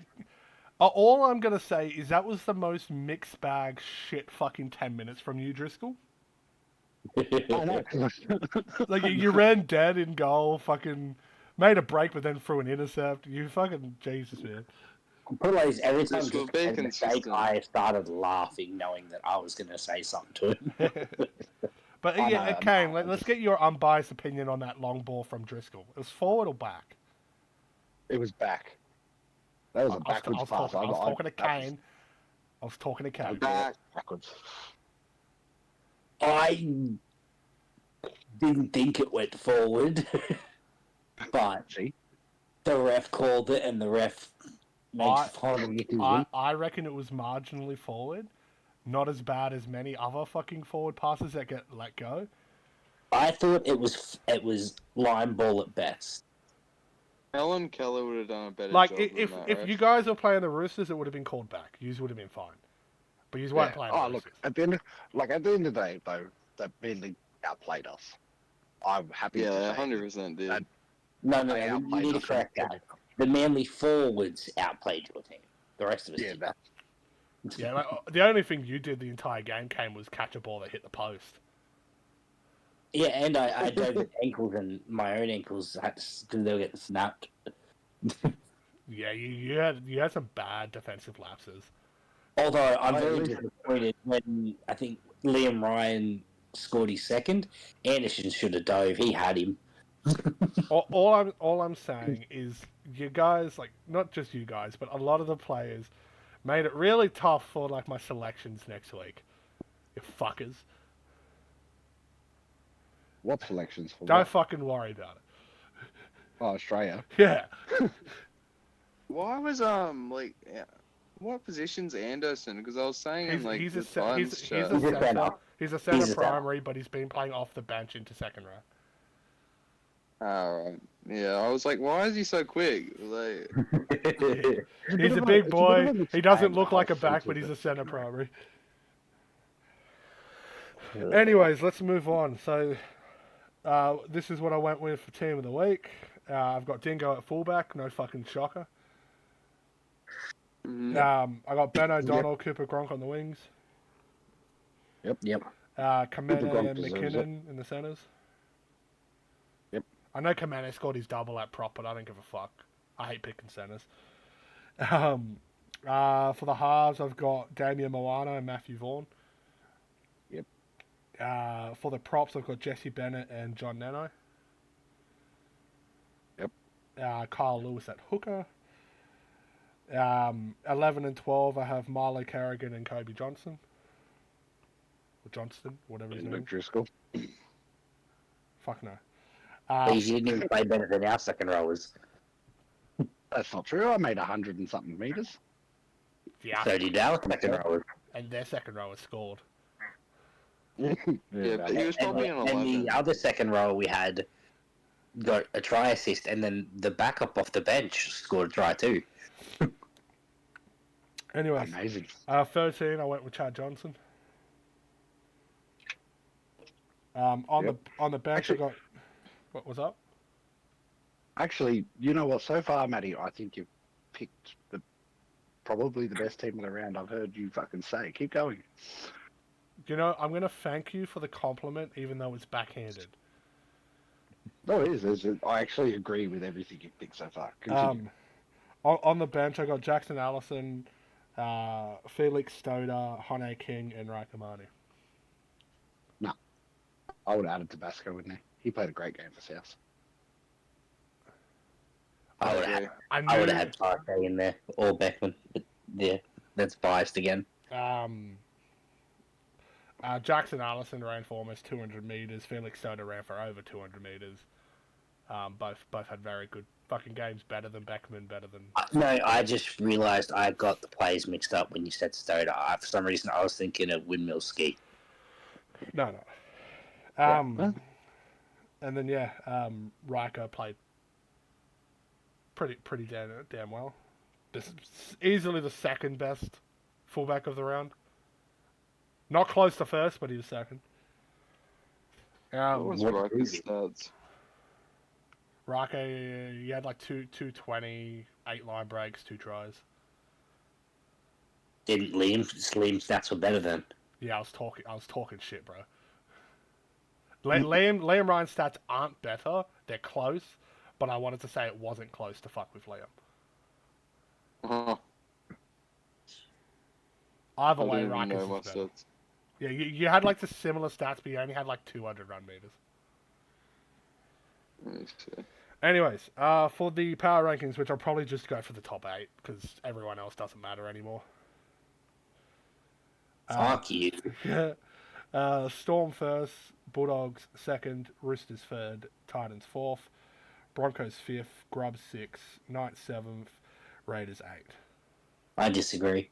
All I'm going to say is that was the most mixed bag shit fucking 10 minutes from you, Driscoll. I know. Like, you ran dead in goal, fucking made a break, but then threw an intercept. You fucking Jesus, man. Put it like this, every time This will Dick be made a mistake, consistent. I started laughing, knowing that I was going to say something to him. But I yeah, know, Kane, let's get your unbiased opinion on that long ball from Driscoll. It was forward or back? It was back. That was a backwards pass. I was talking to Kane. I was talking to Kane. Backwards. I didn't think it went forward, but the ref called it, and the ref makes fun of it. I reckon it was marginally forward. Not as bad as many other fucking forward passes that get let go. I thought it was line ball at best. Ellen Keller would have done a better Like, job. if you guys were playing the Roosters, it would have been called back. You would have been fine. But you weren't playing the Roosters. Look, at the end of the day, though, that Manly outplayed us. I'm happy to say. 100% did. No, you need to correct that. The Manly forwards outplayed your team. The rest of us did. Yeah, like, the only thing you did the entire game was catch a ball that hit the post. Yeah, and I dove with ankles, and my own ankles because they'll get snapped. Yeah, you had some bad defensive lapses. Although I'm very disappointed when I think Liam Ryan scored his second. Anderson should have dove. He had him. all I'm saying is you guys, like, not just you guys, but a lot of the players made it really tough for like my selections next week. You fuckers. What selections for? Don't fucking worry about it. Oh, Australia. Yeah. Why was what position's Anderson? Because I was saying he's a center. center primary, but he's been playing off the bench into second row. Alright. Yeah, I was like, why is he so quick? Like, He's a big boy. He doesn't mismatch, look the like a whole back, front but of he's it. a centre primary. Anyways, let's move on. So, this is what I went with for team of the week. I've got Dingo at fullback. No fucking shocker. I got Ben O'Donnell, Cooper Gronk on the wings. Yep. Kamene Gronk and deserves it. McKinnon in the centres. Yep. I know Kamene scored his double at prop, but I don't give a fuck. I hate picking centres. For the halves, I've got Damian Moana and Matthew Vaughan. Yep. For the props, I've got Jesse Bennett and John Neno. Yep. Kyle Lewis at hooker. 11 and 12, I have Marlo Carrigan and Kobe Johnson. Or Johnston, whatever his And name Luke is. Driscoll. Fuck no. He didn't even play better than our second rowers. That's not true. I made 100 and something meters. Yeah, So did our second rowers. and their second row has scored. yeah, but he was probably an And 11. the other second rower we had got a try assist, and then the backup off the bench scored a try too. Anyways, Amazing. 13, I went with Chad Johnson. On the bench, Actually- I got... What was up? Actually, you know what? So far, Matty, I think you've picked probably the best team of the round I've heard you fucking say. Keep going. You know, I'm going to thank you for the compliment, even though it's backhanded. No, it is. I actually agree with everything you've picked so far. Continue. On the bench, I got Jackson Allison, Felix Stoder, Hone King, and Raikamani. I would have added Tabasco in there. He played a great game for South. I would have I had knew, Parker in there or Beckman, but yeah, that's biased again. Jackson Allison ran for almost 200 meters. Felix Stoder ran for over 200 meters. Both had very good fucking games. Better than Beckman. Better than. No, I just realised I got the plays mixed up when you said Stoder. For some reason, I was thinking of Windmill Ski. No. Yeah. And then Riker played pretty damn well. This is easily the second best fullback of the round. Not close to first, but he was second. What was what Riker's is it? stats? Riker, he had like 220, 8 line breaks, 2 tries. Didn't Liam's stats were better than. Yeah, I was talking shit, bro. Liam Ryan's stats aren't better. They're close, but I wanted to say it wasn't close to fuck with Liam. Oh, Either I way, don't even Riker's know my is better. stats. Yeah, you had like the similar stats, but you only had like 200 run meters. Let me see. Anyways, for the power rankings, which I'll probably just go for the top 8, because everyone else doesn't matter anymore. Fuck you. Storm first, Bulldogs second, Roosters third, Titans fourth, Broncos fifth, Grubs sixth, Knights seventh, Raiders eighth. I disagree.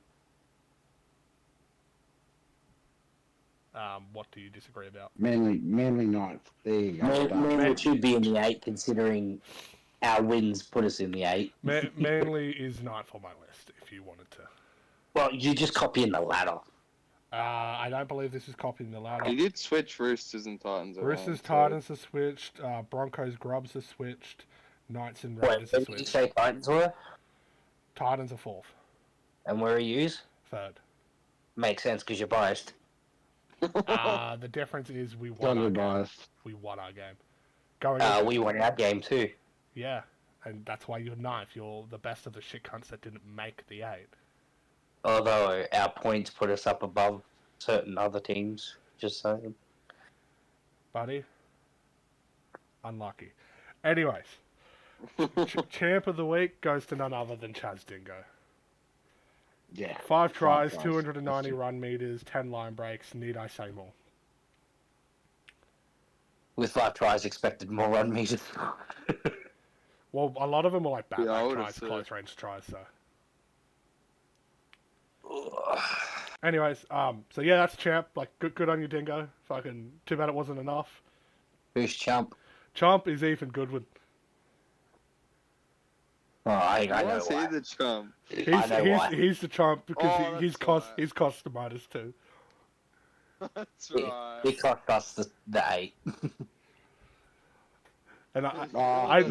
What do you disagree about? Manly ninth. There you go. Manly should be in the 8, considering our wins put us in the 8. Manly is ninth on my list, if you wanted to. Well, you just copy in the ladder. I don't believe this is copying the ladder. He did switch Roosters and Titans around. Roosters, so- Titans are switched. Broncos, Grubs are switched. Knights and Wait, Raiders are where did you switched. say Titans were? Titans are fourth, And where are you? third. Makes sense, because you're biased. The difference is we won our Totally game. biased. We won our game. Going into- We won our game too. yeah, and that's why you're ninth. You're the best of the shit cunts that didn't make the 8. Although our points put us up above certain other teams. Just saying. Buddy. Unlucky. Anyways, champ of the week goes to none other than Chaz Dingo. Yeah. 5 tries, tries. 290 run meters, 10 line breaks. Need I say more? With 5 tries, expected more run meters. Well, a lot of them were like Yeah, I back would've tries, said- close range tries. So, anyways, so yeah, that's champ. Like, good on you, Dingo. Fucking too bad it wasn't enough. Who's champ? Chomp is Ethan Goodwin. Oh, I Why know is he why. the chump? I know why. He's the Chomp because Oh, he's that's cost right. he's customized too. That's It, right. it cost us the 8. And Oh, That's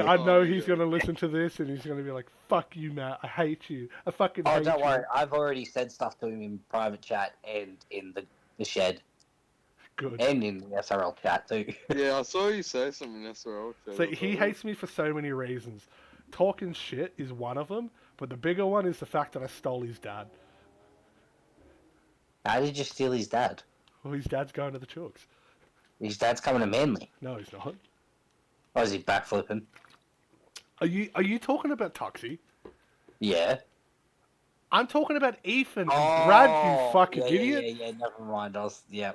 I know funny, he's dude. gonna listen to this and he's gonna be like, "Fuck you, Matt. I hate you. I fucking Oh, hate don't you." worry. I've already said stuff to him in private chat and in the shed Good. and in the SRL chat too. Yeah, I saw you say something in SRL. So he hates me for so many reasons. Talking shit is one of them, but the bigger one is the fact that I stole his dad. How did you steal his dad? Well, his dad's going to the Chooks. His dad's coming to Manly. No, he's not. Or is he backflipping? Are you talking about Tuxie? Yeah. I'm talking about Ethan and Brad, you fucking yeah, idiot. Yeah, never mind. Yeah.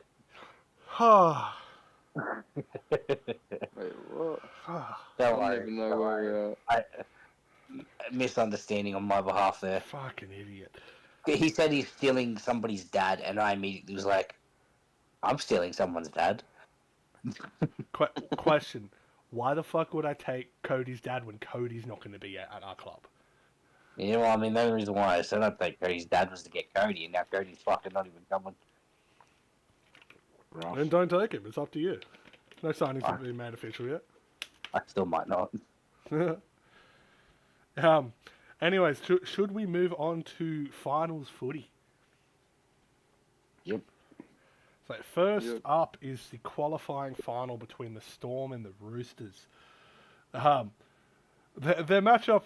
Wait, what? I Don't don't worry. even know Don't where worry. we're at. Misunderstanding on my behalf there. Fucking idiot. He said he's stealing somebody's dad, and I immediately was like, I'm stealing someone's dad. Question. Why the fuck would I take Cody's dad when Cody's not going to be at our club? You know, I mean, the only reason why I said I'd take Cody's dad was to get Cody, and now Cody's fucking not even coming. rough. Then don't take him. It's up to you. No signings have been made official yet. I still might not. Anyways, should we move on to finals footy? Yep. So first Yep. up is the qualifying final between the Storm and the Roosters. Their matchup,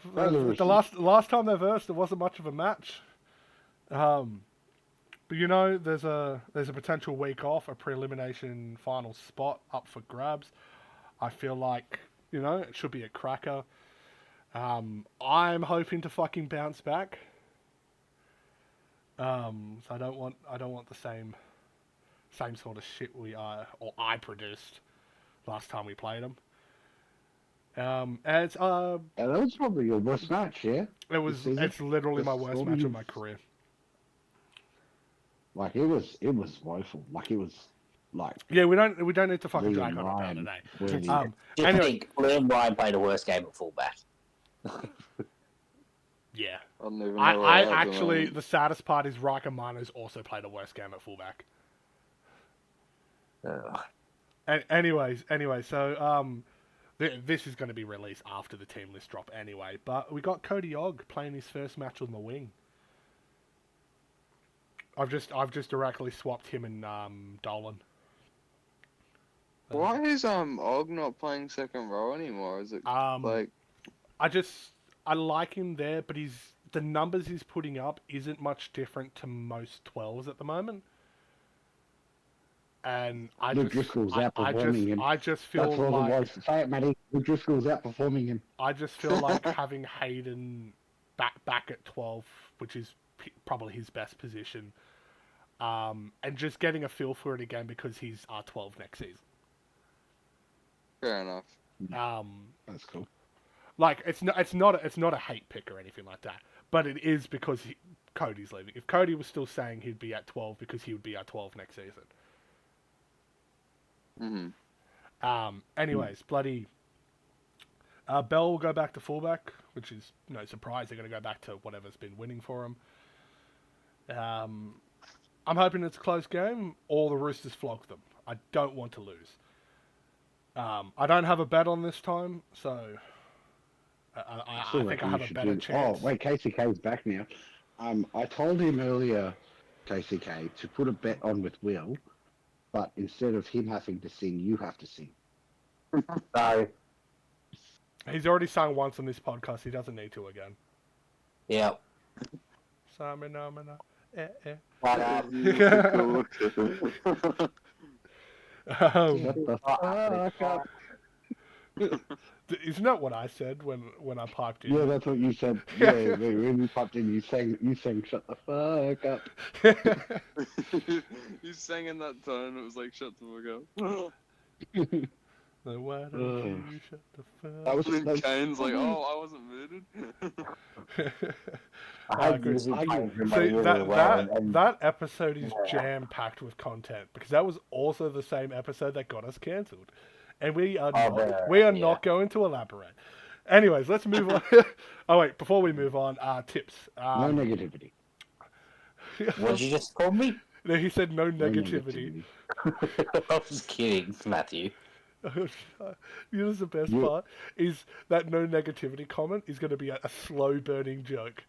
the last time they versed, there wasn't much of a match. But you know, there's a potential week off, a pre-elimination final spot up for grabs. I feel like, you know, it should be a cracker. I'm hoping to fucking bounce back. So I don't want the same sort of shit I produced last time we played them. And it's Yeah, that was probably your worst match, yeah? it's literally my worst match of my career. Like it was woeful. Like it was like Yeah, we don't need to fucking Liam drag on about Ryan today. really- Just Anyway. think, Liam Ryan played a worse game at fullback. Yeah. I don't even know I where we're at the actually, moment. the saddest part is Riker Miners also played a worse game at fullback. And anyway, so this is going to be released after the team list drop anyway. But we got Cody Ogg playing his first match on the wing. I've just directly swapped him and Dolan. Why is Og not playing second row anymore? Is it like I like him there, but the numbers he's putting up isn't much different to most 12s at the moment. And Luke Driscoll's outperforming him. I just feel That's all like it was. Say it, Matty. Luke Driscoll's outperforming him. I just feel like having Hayden back at 12, which is probably his best position, and just getting a feel for it again because he's R12 next season. fair enough? That's cool. Like it's not a hate pick or anything like that, but it is because Cody's leaving. If Cody was still saying he'd be at 12 because he would be at 12 next season. Mm-hmm. Anyways, bloody Bell will go back to fullback, which is no surprise. They're going to go back to whatever's been winning for him. I'm hoping it's a close game or the Roosters flog them. I don't want to lose. I don't have a bet on this time, so I think I have a better chance. Oh, wait, KCK's back now. I told him earlier, KCK, to put a bet on with Will, but instead of him having to sing, you have to sing. So, He's already sung once on this podcast. He doesn't need to again. yeah. Samina, But, Shut the fuck up. Isn't that what I said when I piped in? Yeah, that's what you said. Yeah, when you popped in, you sang, shut the fuck up. You sang in that tone. It was like, shut the fuck up. So why don't you shut the fuck That was And that, Kane's like, oh, I wasn't muted. I had good. music playing in my See, ear as well, and that episode is jam-packed with content, because that was also the same episode that got us cancelled. and we are yeah. not going to elaborate. Anyways, let's move on. Oh wait, before we move on, tips. No negativity. What'd you just call me? No, he said no No negativity. negativity. I was kidding, Matthew. You know, the best part is that no negativity comment is going to be a slow burning joke.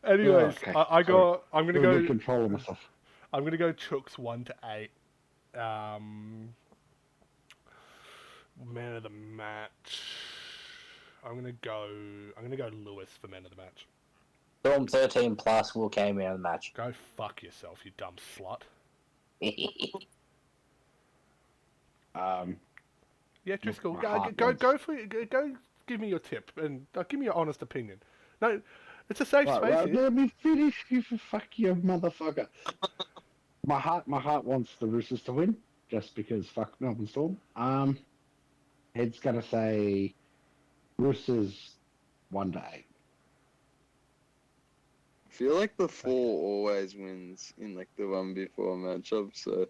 Anyways, okay. I'm gonna go. Control of myself. I'm gonna go Chooks 1 to 8. Man of the match. I'm gonna go Lewis for man of the match. Storm 13 plus will came out of the match. Go fuck yourself, you dumb slut. Yeah, Driscoll, go for it. Go give me your tip and give me your honest opinion. No, it's a safe space. Well, let me finish, you fuck you motherfucker. my heart wants the Roosters to win, just because fuck Melbourne Storm. Head's gonna say Roosters 1 to 8. I feel like the 4 always wins in like the 1 before matchup, so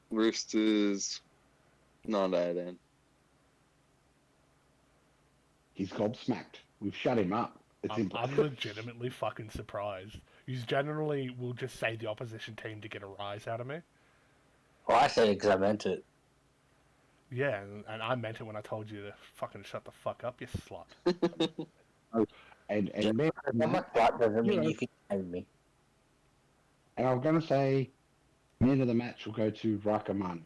Roosters 9 to 18. He's gobsmacked. We've shut him up. I'm legitimately fucking surprised. You generally will just say the opposition team to get a rise out of me. Well, I said it because I meant it. Yeah, and I meant it when I told you to fucking shut the fuck up, you slut. and Yeah, man, I'm not quite doesn't mean you can name me. And I'm gonna say, man of the match will go to Rakamani.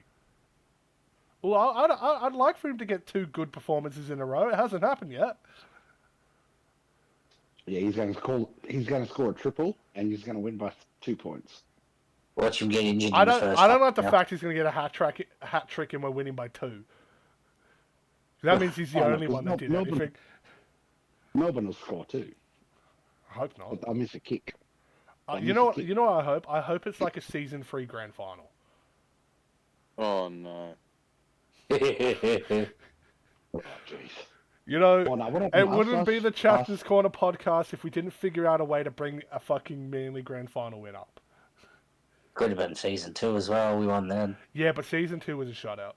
Well, I'd like for him to get 2 good performances in a row. It hasn't happened yet. Yeah, he's going to score a triple, and he's going to win by 2 points. Watch him get injured. I don't like the fact he's going to get a hat trick and we're winning by 2. That means he's the only one that did anything. Melbourne will score too. I hope not. But they'll miss a kick. You know what? You know what I hope? I hope it's like a season 3 grand final. Oh no. Oh, jeez. You know, Oh, no, it wouldn't be the Chapters Corner podcast if we didn't figure out a way to bring a fucking Manly grand final win up. Could have been season 2 as well. We won then. Yeah, but season 2 was a shutout.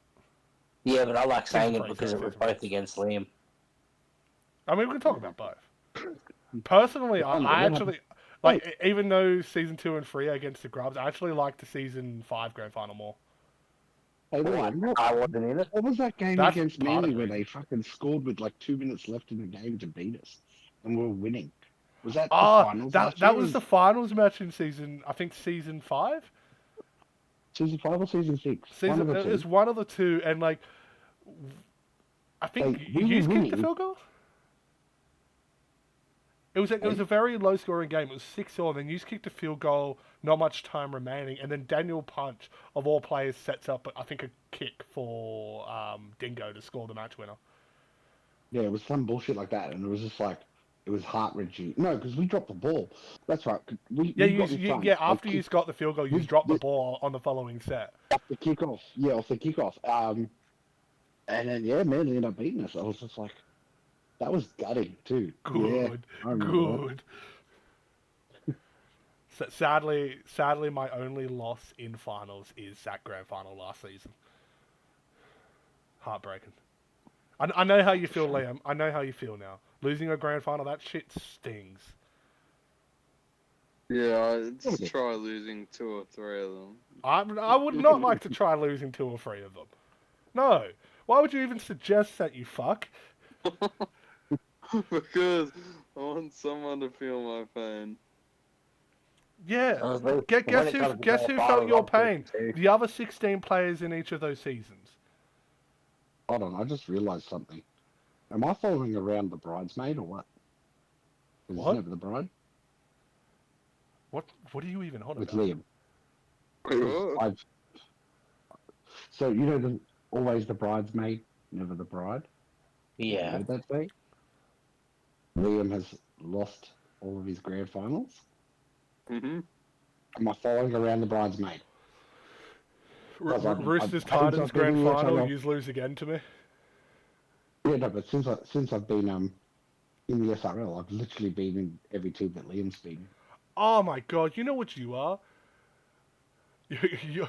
Yeah, but I like saying it because it was both against Liam. I mean, we can talk about both. Personally, I actually like, even though season 2 and 3 are against the Grubs, I actually like the season 5 grand final more. Hey, I wasn't in it. what was that game That's against part of Manly it. where they fucking scored with like 2 minutes left in the game to beat us, and we were winning? Was that the finals? That was the finals match in season 5. Season 5 or season 6? It was one of the two, and like, I think you kicked the field goal. It was a very low scoring game. It was 6-all, and then you kicked a field goal, not much time remaining, and then Daniel Punch, of all players, sets up, I think, a kick for Dingo to score the match winner. Yeah, it was some bullshit like that, and it was just like, it was heart-wrenching. No, because we dropped the ball. That's right. After you got the field goal, you dropped the ball on the following set. Off the kickoff. And then, Manly ended up beating us. I was just like, that was gutting, too. Good. So sadly, my only loss in finals is that grand final last season. Heartbreaking. I know how you feel, Liam. I know how you feel now. Losing a grand final, that shit stings. Yeah, I'd try losing 2 or 3 of them. I would not like to try losing 2 or 3 of them. No. Why would you even suggest that, you fuck? Because I want someone to feel my pain. Yeah. Guess who felt your pain? The other 16 players in each of those seasons. Hold on, I just realised something. Am I following around the bridesmaid or what? Is What? never the bride? What are you even on With about? Liam. So, you know, always the bridesmaid, never the bride? Yeah. You heard that say? Liam has lost all of his grand finals. Mm-hmm. Am I following around the bridesmaid? Roosters Titans grand final, you lose again to me. Yeah, no, but since I've been in the SRL, I've literally been in every team that Liam's been. Oh my god, you know what you are? You're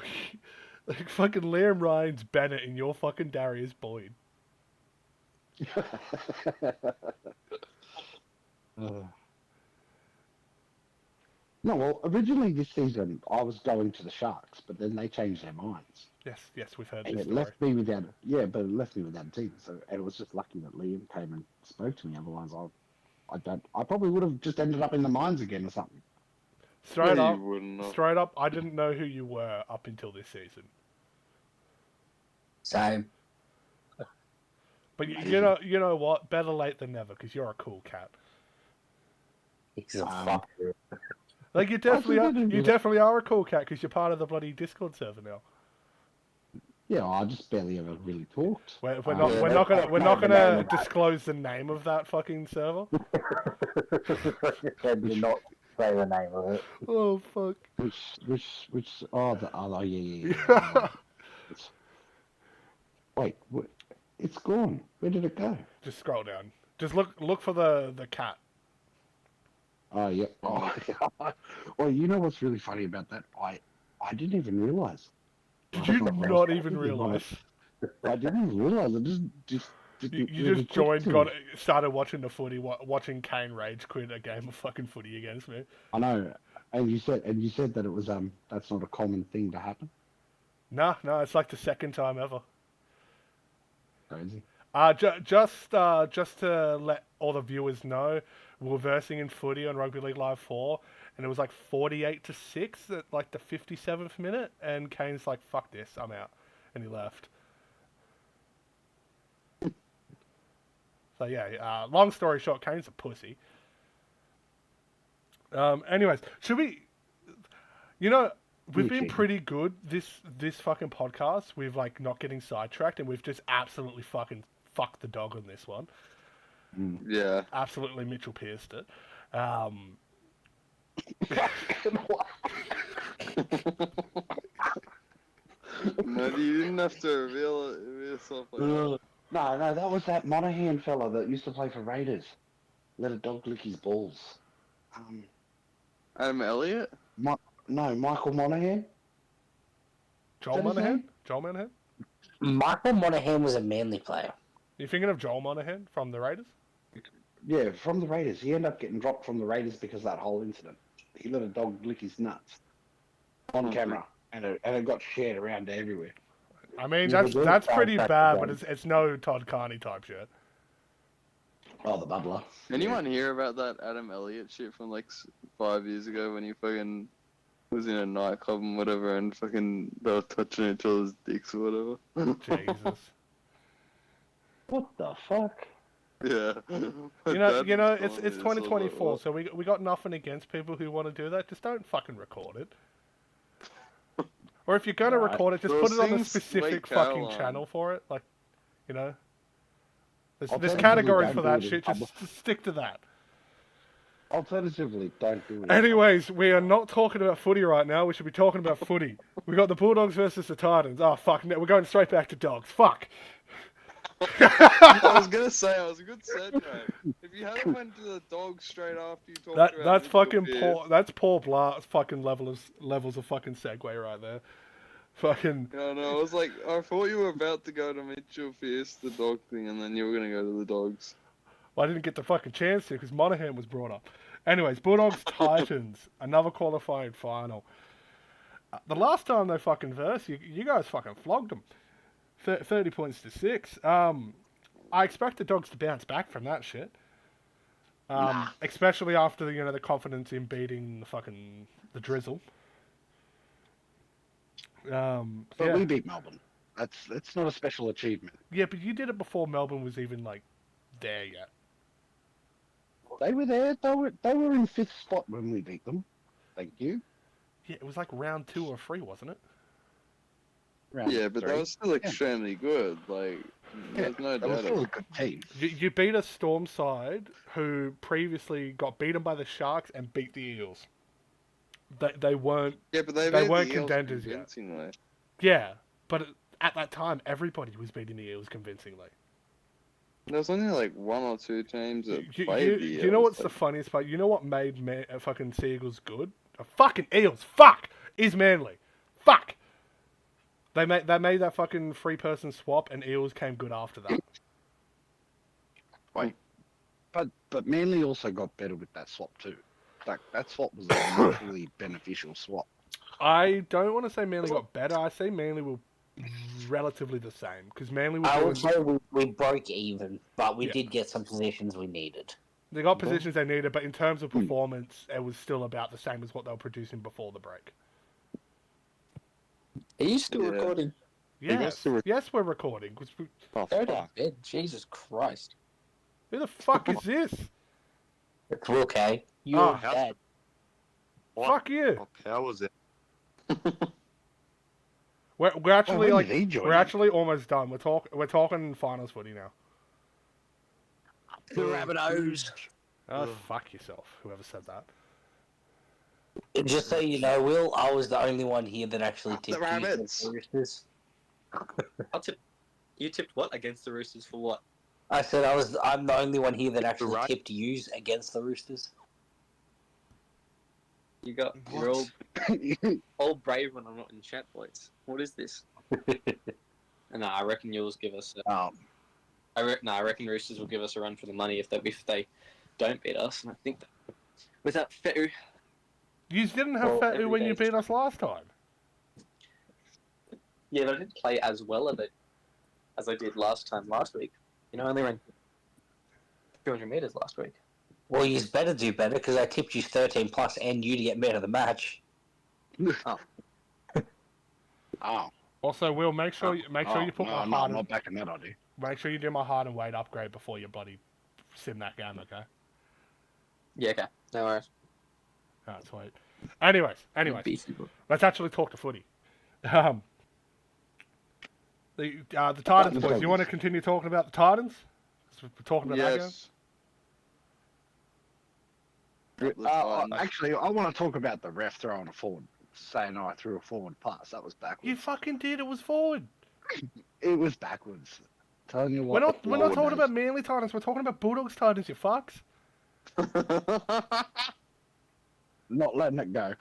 like fucking Liam Ryan's Bennett and you're fucking Darius Boyd. No, well, originally this season I was going to the Sharks, but then they changed their minds, Yes, we've heard and this it story. left me without. Yeah, but it left me without a team. So, and it was just lucky that Liam came and spoke to me. Otherwise, I probably would have just ended up in the mines again or something. Straight No, up, you wouldn't have. straight up, I didn't know who you were up until this season. Same. But Amazing. you know what? Better late than never, because you're a cool cat. He's a Um, fucker. Like you I think I are. didn't You do that. definitely are a cool cat because you're part of the bloody Discord server now. Yeah, I just barely ever really talked. We're Um, not Yeah, we're not gonna we're no, not the gonna name of that. disclose the name of that fucking server. Can you not say the name of it? Oh fuck. which? Oh, yeah. It's, wait, it's gone. Where did it go? Just scroll down. Just look for the cat. Oh, yeah. Oh, yeah. Well, you know what's really funny about that? I didn't even realize. Did I you thought I was not even thinking on it. realize? I didn't even realize. It just didn't You really just click joined, to me. started watching the footy, watching Kane rage quit a game of fucking footy against me. I know. And you said that it was that's not a common thing to happen. No, it's like the second time ever. Crazy. Just to let all the viewers know, we were versing in footy on Rugby League Live 4, and it was like 48-6 at like the 57th minute, and Kane's like, "Fuck this, I'm out," and he left. So yeah, long story short, Kane's a pussy. Anyways, should we? You know, we've been Cheating. pretty good this fucking podcast. We've like not getting sidetracked, and we've just absolutely fucking fucked the dog on this one. Yeah. Absolutely, Mitchell pierced it. No, you didn't have to reveal yourself like that. No, that was that Monahan fella that used to play for Raiders. Let a dog lick his balls. Adam Elliott? No, Michael Monahan. Joel Is that his Monahan? name? Joel Monahan? Michael Monaghan was a Manly player. You thinking of Joel Monahan from the Raiders? Yeah, from the Raiders. He ended up getting dropped from the Raiders because of that whole incident. He let a dog lick his nuts on camera, and it got shared around everywhere. I mean, Yeah, that's but pretty that's bad, the but it's no Todd Carney type shit. Oh, the bubbler. Anyone hear about that Adam Elliott shit from like 5 years ago when he fucking was in a nightclub and whatever and fucking they were touching each other's dicks or whatever? Jesus. What the fuck? Yeah. You know, it's 2024, so we got nothing against people who want to do that. Just don't fucking record it. Or if you're gonna Right. record it, just Well, put it on a sing specific Sweet fucking Caroline. channel for it. Like, you know, there's Alternatively, categories don't for do that it in shit. public. Just stick to that. Alternatively, don't do it. Anyways, we are not talking about footy right now. We should be talking about footy. We got the Bulldogs versus the Titans. Oh fuck! No, we're going straight back to dogs. Fuck. I was gonna say, it was a good segue. If you hadn't went to the dog straight after you talked about That's Mitchell fucking Pearce, poor. That's Paul Blart fucking levels of fucking segue right there. Fucking. Yeah, no, I was like, I thought you were about to go to Mitchell Pearce, the dog thing, and then you were gonna go to the dogs. Well, I didn't get the fucking chance to because Monahan was brought up. Anyways, Bulldogs Titans, another qualifying final. The last time they fucking versed, you guys fucking flogged them. 30 points to 6. I expect the Dogs to bounce back from that shit. Especially after the confidence in beating the Drizzle. But Yeah. we beat Melbourne. That's not a special achievement. Yeah, but you did it before Melbourne was even like there yet. They were there. They were in 5th spot when we beat them. Thank you. Yeah, it was like round 2 or 3, wasn't it? Round Yeah, but 3. that was still extremely good. Like, there's no That was doubt. still a good team. You beat a Storm side who previously got beaten by the Sharks and beat the Eels. They weren't. Yeah, but they They beat weren't the Eels contenders yet. There's only like one or two teams that You, played the you, Eels. you know what's the like, funniest part? You know what made fucking Seagulls good? Fucking Eels. Fuck! Is Manly. Fuck! They made that fucking 3-person swap, and Eels came good after that. Wait, but Manly also got better with that swap too. Like that swap was a mutually beneficial swap. I don't want to say Manly got better. I say Manly were relatively the same because Manly were I doing. would say we broke even, but we Yeah. did get some positions we needed. They got positions they needed, but in terms of performance, it was still about the same as what they were producing before the break. Are you still Yeah. recording? Yes, yes, we're recording. 'Cause Go to bed. Jesus Christ. who the fuck is this? It's okay. You're Ah. dead. Fuck you. Okay, how was it? We're actually when did he join we're in? actually almost done. We're talking finals footy now. The Rabbitohs. Oh, Ugh. fuck yourself, whoever said that. Just so you know, Will, I was the only one here that actually The tipped you Rabbits. against the Roosters. You tipped what against the Roosters for what? I said I'm the only one here that actually right. tipped you against the Roosters. You're all brave when I'm not in chat, boys. What is this? No, I reckon you'll give us. I reckon Roosters will give us a run for the money if they don't beat us. And I think that without Fetu, You didn't have Well, Fatu every when day you is beat us last time. yeah, but I didn't play as well as I did last week. You know, I only ran 200 meters last week. Well, you better do better because I tipped you 13 plus and you to get man of the match. Oh, Also, Will, make sure you put no, my I'm heart. not backing that idea. Make sure you do my heart and weight upgrade before you bloody sim that game, okay? Yeah, okay. No worries. Alright, sweet. Anyways, let's actually talk to footy. The Titans, boys. You want to continue talking about the Titans? We're talking about that game. Yes. Actually, I want to talk about the ref throwing a forward, saying I threw a forward pass. That was backwards. You fucking did. It was forward. It was backwards. Telling you what. We're not talking about Manly Titans. We're talking about Bulldogs Titans. You fucks. Not letting it go,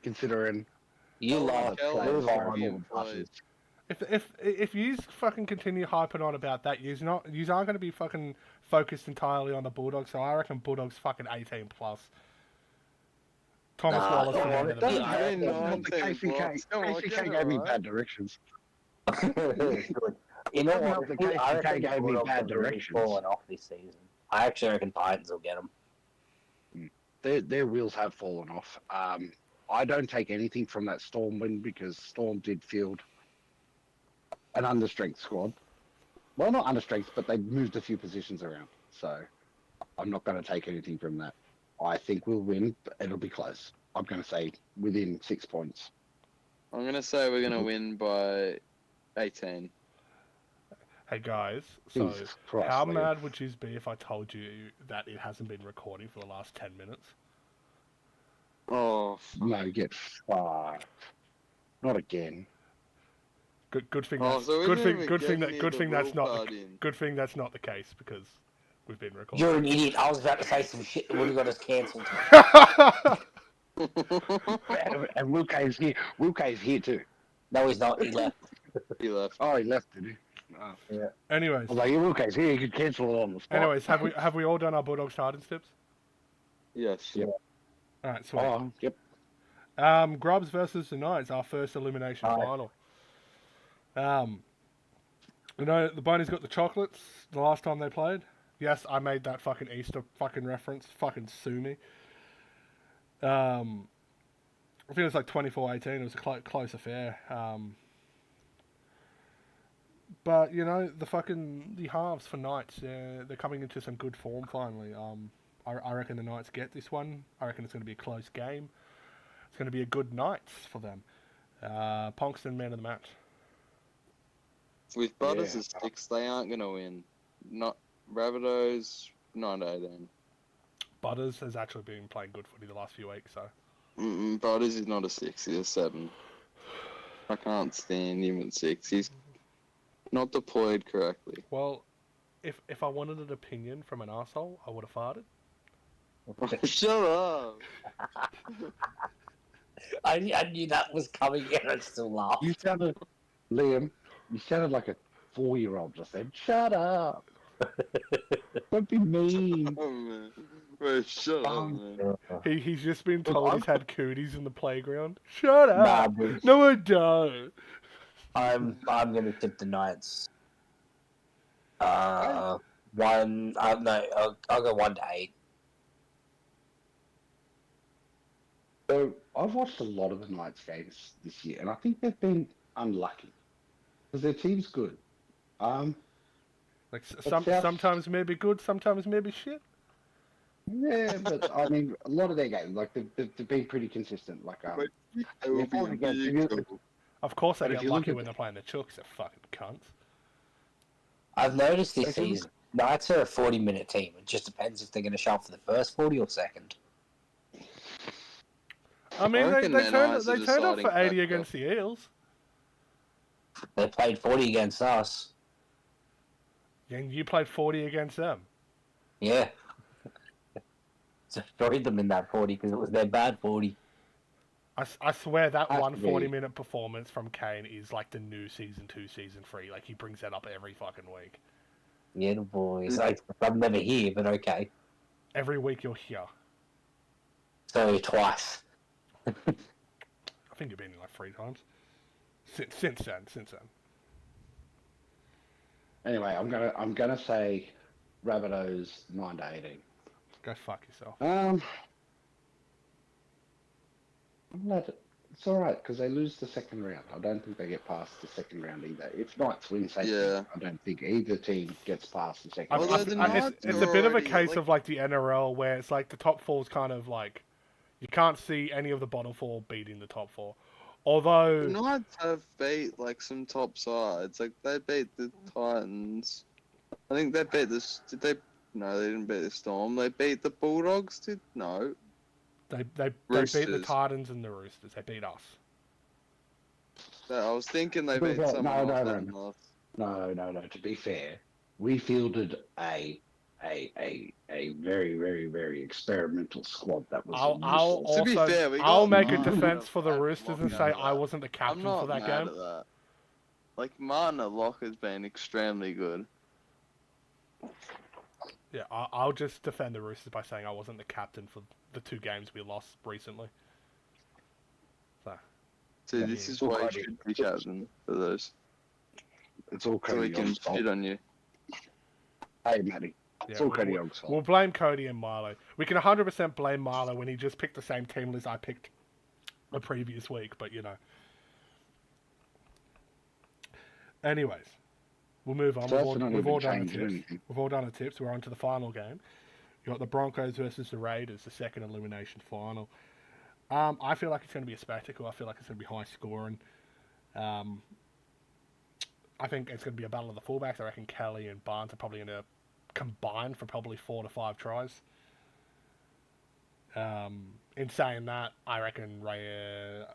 considering You lost. Move on. If you fucking continue hyping on about that, you aren't going to be fucking focused entirely on the Bulldogs. So I reckon Bulldogs fucking 18 plus. Thomas Wallace for man of the match. KCK gave me bad directions. You know what? The KCK gave me bad Really directions. fallen off this season. I actually reckon Titans will get them. Their wheels have fallen off. I don't take anything from that Storm win because Storm did field an understrength squad. Well, not understrength, but they moved a few positions around. So I'm not going to take anything from that. I think we'll win, but it'll be close. I'm going to say within 6 points. I'm going to say we're going to win by 18. Hey guys, so Jesus Christ, how Liam. mad would you be if I told you that it hasn't been recording for the last 10 minutes? Oh, No, get fucked. Not again. Good thing Oh, that's so we good didn't thing even good get thing that near good the thing that's real not part the, in. good thing that's not the case because we've been recording. You're an idiot. I was about to say some shit that would have got us cancelled. And Wilke's here. Wilke's here too. No, he's not. He left. he left. Oh, he left, did he? Oh. Yeah. Anyways, I was like, yeah, Wilke's here. You could cancel it on the spot. anyways, have we all done our Bulldogs Titans tips? Yes. Yep. All right, sweet. Oh, yep. Grubs versus the Knights, our first elimination final. You know, the Bunnies got the chocolates the last time they played. Yes, I made that fucking Easter fucking reference. Fucking sue me. I think it was like 24-18. It was a close affair. But you know, the halves for Knights, they're coming into some good form finally. I reckon the Knights get this one. I reckon it's going to be a close game. It's going to be a good Knights for them. Ponkston, man of the match. With Butters as 6, they aren't going to win. Not Rabbitohs, 9-18. Butters has actually been playing good footy the last few weeks, so. Butters is not a 6, he's a 7. I can't stand him at 6. He's not deployed correctly. Well, if I wanted an opinion from an arsehole, I would have farted. Shut up. I knew that was coming and I still laughed. You sounded, Liam, you sounded like a 4-year-old just said, "Shut up. Don't be mean." Oh, man. Bro, shut up, man. He's just been Look, told I'm- he's had cooties in the playground. Shut Nah, up! dude. No, I don't. I'm gonna tip the Knights. No, I'll go 1-8. So I've watched a lot of the Knights games this year, and I think they've been unlucky because their team's good. Like But South- sometimes maybe good, sometimes maybe shit. Yeah, but I mean, a lot of their games, like they've been pretty consistent. Like But they will they're be fine in against- big if you- trouble. Of course they But if get you look lucky at when the- they're playing the Chooks. They're fucking cunts. I've noticed this If you look- season, Knights are a 40-minute team. It just depends if they're going to show up for the first 40 or second. I mean, I reckon they they're turned nice they as a turned up deciding for 80 factor. against the Eels. They played 40 against us. And you played 40 against them. Yeah. Destroyed them in that 40 because it was their bad 40. I swear that Has one to be. 40-minute performance from Kane is like the new Season 2, Season 3. Like, he brings that up every fucking week. Yeah, the boys. I'm never here, but okay. Every week you're here. So twice. I think you've been here like 3 times. Since then. Anyway, I'm gonna say Rabbitohs 9-18. Go fuck yourself. It's all right because they lose the second round. I don't think they get past the second round either. If Knights win safety, Yeah. I don't think either team gets past the second I've- round. Although the Knights it's are a bit of a already, case like- of like the NRL where it's like the top 4's kind of like you can't see any of the bottom 4 beating the top 4. Although The Knights have beat like some top sides. Like they beat the Titans. I think they beat this. Did they? No, they didn't beat the Storm. They beat the Bulldogs. No. they beat the Roosters. Titans and the Roosters. They beat us. I was thinking they To be beat fair, someone no, else. no, then no. lost. No. To be fair, we fielded a very, very, very experimental squad that was. I'll To be also fair, we I'll got make a Martin defense for the Martin Roosters and Lock say out of I that. wasn't the I'm captain not for that mad game. at that. Like Martin Lock has been extremely good. Yeah, I'll just defend the Roosters by saying I wasn't the captain for the 2 games we lost recently. So Yeah, this yeah. is why you should be captain for those. It's all So we Cody can Young's fault. shit on you. Hey, Matty. Yeah, It's all Cody Young's fault. we'll blame Cody and Milo. We can 100% blame Milo when he just picked the same team list I picked the previous week, but you know. Anyways, we'll move on. So that's not We've all even done the changed tips. anything. We've all done the tips. We're on to the final game. You got the Broncos versus the Raiders, the second elimination final. I feel like it's going to be a spectacle. I feel like it's going to be high scoring. I think it's going to be a battle of the fullbacks. I reckon Kelly and Barnes are probably going to combine for probably 4 to 5 tries. In saying that, I reckon Raiders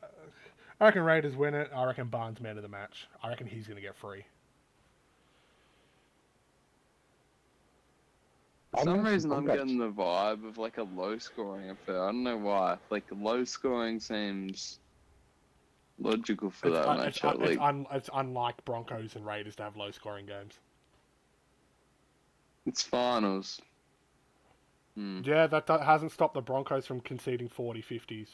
win it. I reckon Barnes man of the match. I reckon he's going to get free. For some reason, I'm Broncos. getting the vibe of like a low-scoring affair. I don't know why. Like low-scoring seems logical for that matchup. It's unlike Broncos and Raiders to have low-scoring games. It's finals. Yeah, that hasn't stopped the Broncos from conceding 40, 50s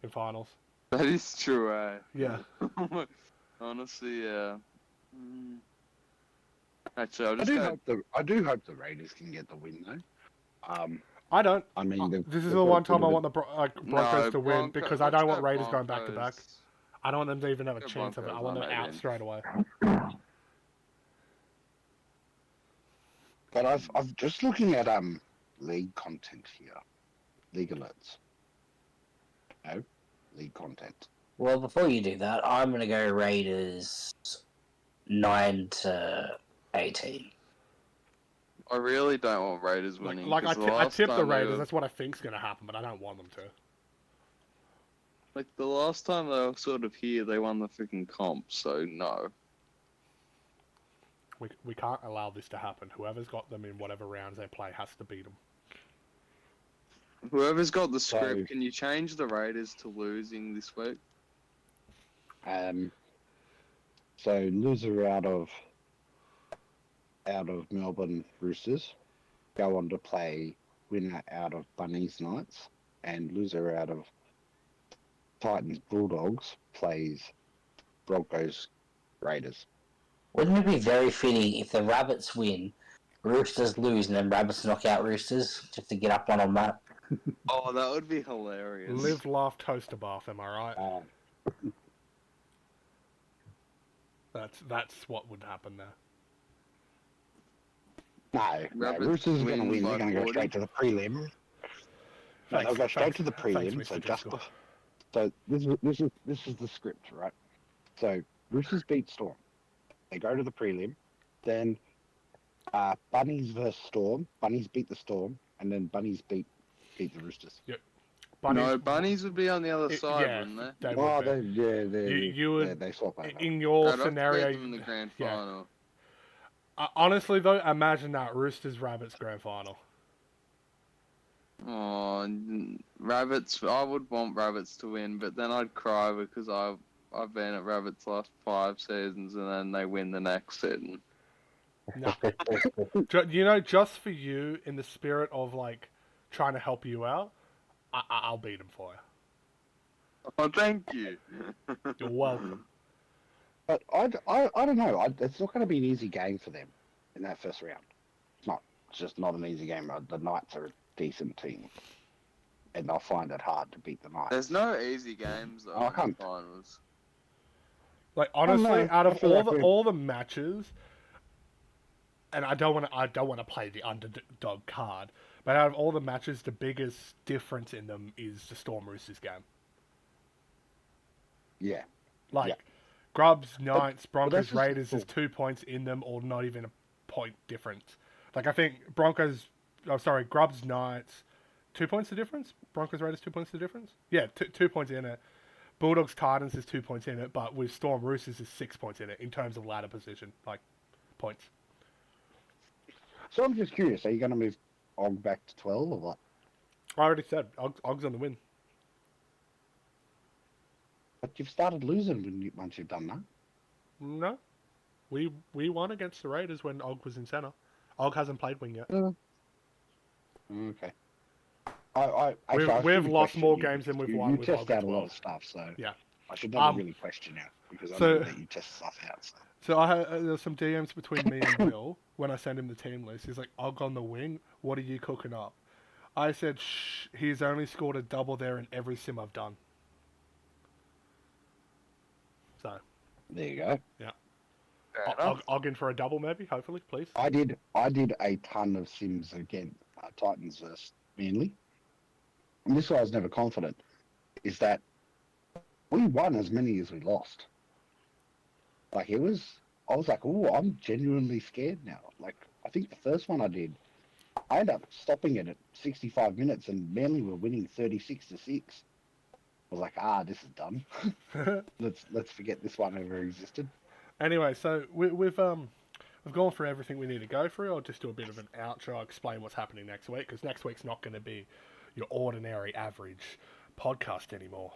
in finals. That is true, eh? Yeah. Honestly, yeah. Actually, I'll I just do hope the Raiders can get the win though. I don't. I mean, This is they've the got one a time bit I of want the Broncos to win because I don't want Raiders going back to back. I don't want them to even have a Go chance of it. I Broncos, want them I know, out man. straight away. But I've just looking at league content here, league alerts. No, league content. Well, before you do that, I'm going to go Raiders 9-18. I really don't want Raiders winning. Like I 'cause the last tipped the time they Raiders. were- That's what I think's going to happen, but I don't want them to. Like the last time they were sort of here, they won the freaking comp. So no. we can't allow this to happen. Whoever's got them in whatever rounds they play has to beat them. Whoever's got the script, can you change the Raiders to losing this week? So loser out of Melbourne Roosters go on to play winner out of Bunnies Knights, and loser out of Titans Bulldogs plays Broncos Raiders. Wouldn't it be very fitting if the Rabbits win, Roosters lose, and then Rabbits knock out Roosters just to get up one on that? Oh, that would be hilarious. Live, laugh, toaster bath. Am I right? That's what would happen there. No, Roosters are going to win. They're going to go straight to the prelim. They'll go straight to the prelim. So this is the script, right? So Roosters beat Storm. They go to the prelim. Then Bunnies versus Storm. Bunnies beat the Storm, and then Bunnies beat the Roosters. Yep. Bunnies would be on the other side, wouldn't they? They swap over. In your I'd scenario, have to beat them in the grand final. Honestly, though, imagine that Roosters Rabbits grand final. Oh, Rabbits! I would want Rabbits to win, but then I'd cry because I've been at Rabbits last 5 seasons, and then they win the next season. No. You know, just for you, in the spirit of like trying to help you out, I'll beat them for you. Oh, thank you. You're welcome. But I don't know. It's not going to be an easy game for them in that first round. It's not. It's just not an easy game. The Knights are a decent team, and they'll find it hard to beat the Knights. There's no easy games though in the finals. Like honestly, out of all the matches, and I don't want to play the underdog card, but out of all the matches, the biggest difference in them is the Storm Roosters game. Yeah. Grubs, Knights, Broncos, Raiders is 2 points in them, or not even a point difference. Like I think Grubs, Knights, 2 points the difference. Broncos, Raiders, 2 points the difference. Yeah, 2 points in it. Bulldogs, Titans is 2 points in it, but with Storm Roosters is 6 points in it in terms of ladder position, like points. So I'm just curious, are you going to move Og back to 12 or what? I already said, Og's on the win. But you've started losing once you've done that. No. We won against the Raiders when Og was in centre. Og hasn't played wing yet. Okay. We've lost more games than we've won. You with test Og out as a well. lot of stuff, so yeah. I should never really question you, because I know that you test stuff out. So I had there's some DMs between me and Will when I sent him the team list. He's like, Og on the wing, what are you cooking up? I said, shh, he's only scored a double there in every sim I've done. So. There you go. Yeah. Og in for a double maybe, hopefully, please. I did a ton of sims against Titans versus Manly. And this is why I was never confident, is that we won as many as we lost. Like I was like, oh, I'm genuinely scared now. Like, I think the first one I did, I ended up stopping it at 65 minutes and Manly were winning 36-6. I was like, this is done. Let's forget this one ever existed. Anyway, so we've gone through everything we need to go through. I'll just do a bit of an outro, explain what's happening next week, because next week's not going to be your ordinary average podcast anymore.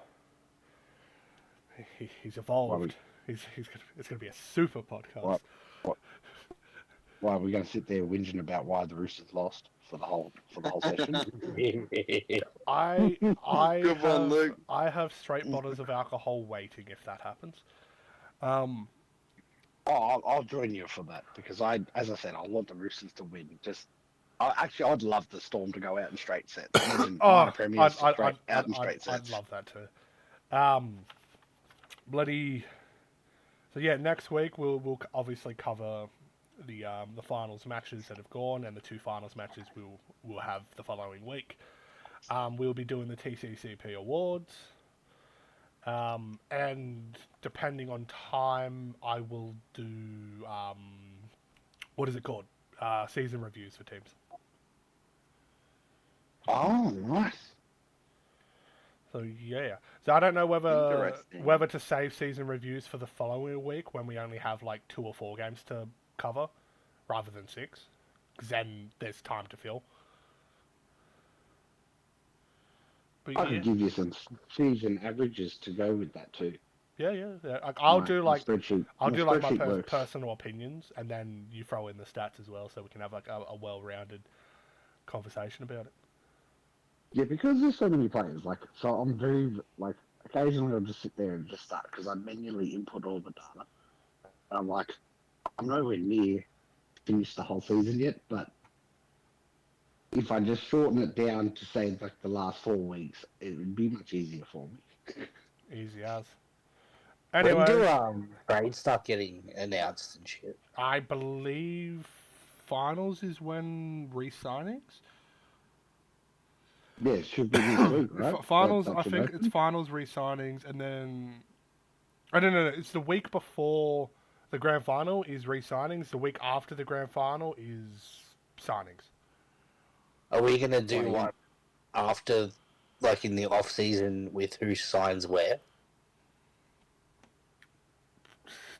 He's evolved. It's going to be a super podcast. Why are we going to sit there whinging about why the Roosters lost for the whole session? I have straight bottles of alcohol waiting if that happens. I'll join you for that, because as I said, I want the Roosters to win. I'd love the Storm to go out in straight sets. I'd love that too. So yeah, next week we'll obviously cover the finals matches that have gone, and the 2 finals matches we'll have the following week. We'll be doing the TCCP awards. And depending on time, I will do what is it called? Season reviews for teams. Oh, nice. So yeah. So I don't know whether to save season reviews for the following week when we only have like 2 or 4 games to cover rather than 6, because then there's time to fill. But I yeah, could give you some season averages to go with that too. yeah. I'll do My like spreadsheet. I'll My do like my spreadsheet works. personal opinions, and then you throw in the stats as well, so we can have like a well-rounded conversation about it. Yeah, because there's so many players. Like, so I'm very like occasionally I'll just sit there and just start because I manually input all the data. And I'm like, I'm nowhere near finished the whole season yet, but if I just shorten it down to say like the last 4 weeks, it would be much easier for me. Easy as. When do Anyways, grades start getting announced and shit? I believe finals is when re-signings. Yeah, it should be next week, right? Finals, I That should think it's open. finals re-signings, and then I don't know. It's the week before the grand final is re-signings. The week after the grand final is signings. Are we gonna do Like, one after, like in the off season, with who signs where?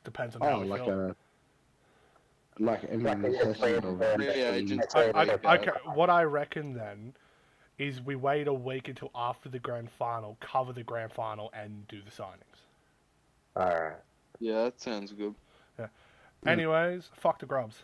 Depends on how oh, we like feel. an Like a assessment of plan, Free agents. What I reckon then is we wait a week until after the grand final, cover the grand final, and do the signings. Alright. Yeah, that sounds good. Yeah. Anyways, fuck the grubs.